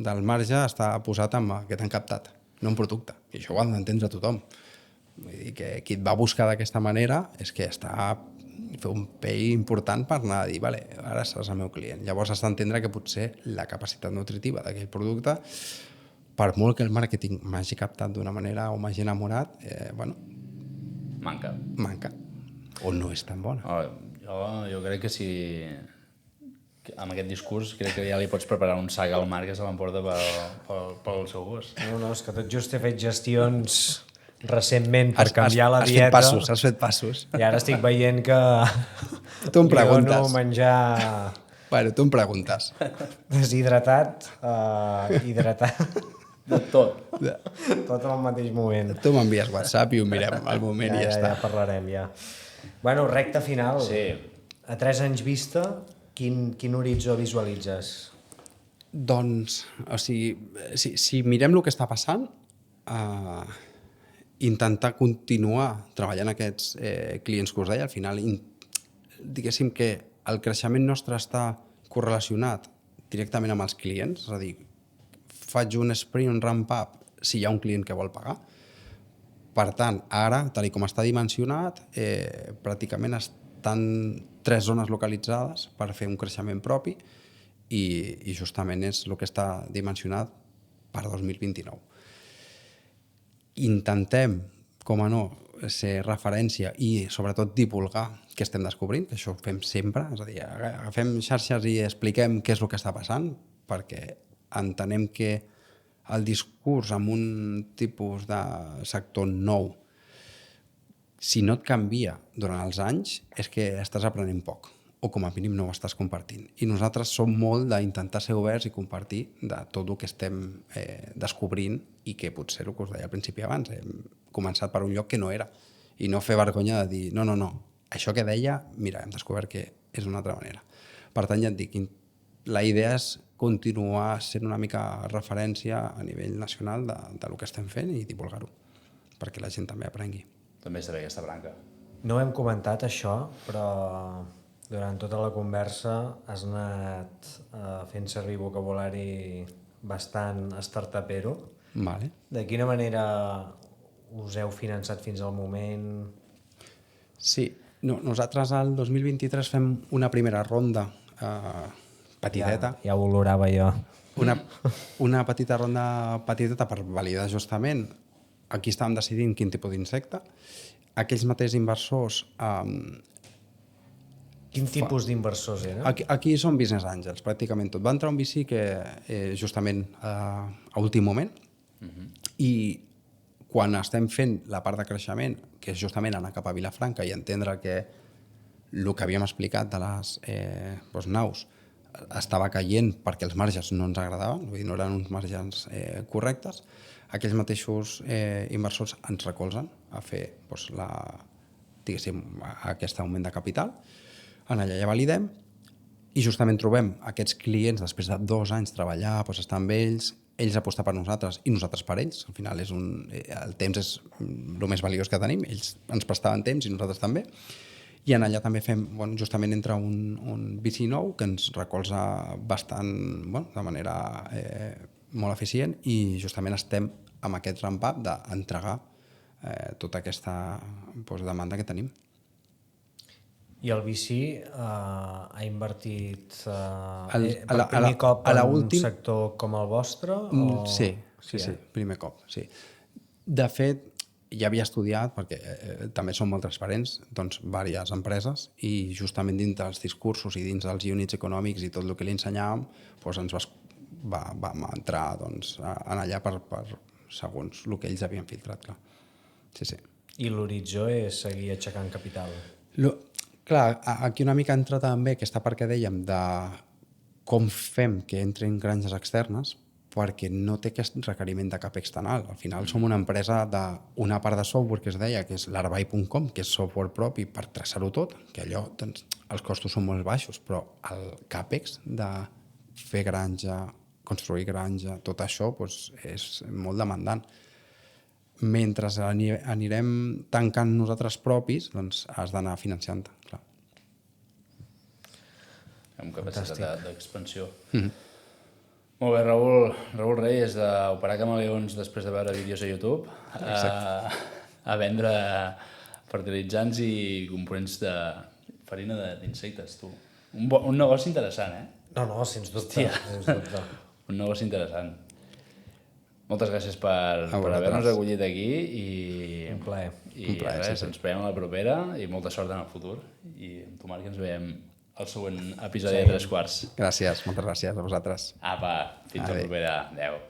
del marge està posat en que t'han captat, no en producte. I això ho ha d'entendre tothom. Vull dir que qui et va buscar d'aquesta manera és que està fer un pay important per anar a dir, vale, ara seràs el meu client. Llavors has d'entendre que potser la capacitat nutritiva d'aquell producte, per molt que el màrqueting m'hagi captat d'una manera o m'hagi enamorat, Manca. O no és tan bona. Jo crec que si... amb aquest discurs crec que ja li pots preparar un sac al Marc que se l'emporta pel seu gos. No, és que tot just he fet gestions recentment per canviar la dieta. Has fet passos. I ara estic veient que Tu em preguntes. li dono menjar Bueno, tu em preguntes. deshidratat, hidratat, De tot. tot al mateix moment. Tu m'envies WhatsApp i ho mirem al moment i ja està. Ja parlarem, ja. Bueno, recta final. Sí. A 3 anys vista, quin horitzó visualitzes? Doncs, o sigui, si mirem el que està passant, intentar continuar treballant aquests clients que us deia, al final, diguéssim que el creixement nostre està correlacionat directament amb els clients, és a dir, faig un sprint, un ramp-up, si hi ha un client que vol pagar. Per tant, ara, tal com està dimensionat, pràcticament estan 3 zones localitzades per fer un creixement propi i justament és el que està dimensionat per 2029. Intentem, com a no, ser referència i sobretot divulgar què estem descobrint, que això ho fem sempre, és a dir, agafem xarxes i expliquem què és el que està passant, perquè entenem que el discurs amb un tipus de sector nou, si no et canvia durant els anys, és que estàs aprenent poc, o com a mínim no ho estàs compartint. I nosaltres som molt d'intentar ser oberts i compartir de tot el que estem descobrint i que potser el que us deia al principi abans, hem començat per un lloc que no era, i no fer vergonya de dir, no, això que deia, mira, hem descobert que és d'una altra manera. Per tant, ja et dic, la idea és continuar sent una mica referència a nivell nacional del que estem fent i divulgar-ho, perquè la gent també aprengui. També està bé aquesta branca. No hem comentat això, però durant tota la conversa has anat fent servir vocabulari bastant startupero. Vale. De quina manera us heu finançat fins al moment? Sí, nosaltres al 2023 fem una primera ronda petiteta. Ja ho olorava jo. Una petita ronda petiteta per validar justament. Aquí estàvem decidint quin tipus d'insecte. Aquells mateixos inversors... Quin tipus d'inversors eren? Aquí són business angels, pràcticament tot. Va entrar un VC que justament a últim moment i quan estem fent la part de creixement, que és justament anar cap a Vilafranca i entendre que el que havíem explicat de les naus estava caient perquè els marges no ens agradaven, vull dir, no eren uns marges correctes, aquells mateixos inversors ens recolzen a fer aquest augment de capital. Allà ja validem i justament trobem aquests clients després de 2 anys treballar, estar amb ells apostar per nosaltres i nosaltres per ells. Al final el temps és el més valiós que tenim, ells ens prestaven temps i nosaltres també. I allà també fem, justament entra un VC nou que ens recolza bastant, de manera molt eficient i justament estem amb aquest ramp-up d'entregar tota aquesta demanda que tenim. I el VC ha invertit per primer cop en un sector com el vostre? Sí, primer cop, sí. De fet, ja havia estudiat, perquè també som molt transparents, diverses empreses i justament dins dels discursos i dins dels units econòmics i tot el que li ensenyàvem ens vam entrar allà per segons el que ells havien filtrat, clar. Sí. I l'horitzó és seguir aixecant capital? Clar, aquí una mica entra també aquesta part que dèiem de com fem que entrin granges externes, perquè no té aquest requeriment de cap external. Al final som una empresa d'una part de software que es deia, que és l'arbai.com, que és software propi per traçar-ho tot, que allò, els costos són molt baixos, però el CAPEX de fer granja, construir granja, tot això és molt demandant. mentre anirem tancant nosaltres propis, doncs has d'anar financiant-te, clar. Amb capacitat d'expansió. Molt bé, Raül Reyes, d'Operar Camaleons després de veure vídeos a YouTube, a vendre fertilitzants i components de farina d'insectes, tu. Un negoci interessant, eh? No, sens dubte. Un negoci interessant. Moltes gràcies per haver-nos acollit aquí i... Un plaer. I res, ens veiem a la propera i molta sort en el futur. I amb tu, Marc, ens veiem al següent episodi de 3 quarts. Gràcies, moltes gràcies a vosaltres. Apa, fins a la propera. Adéu.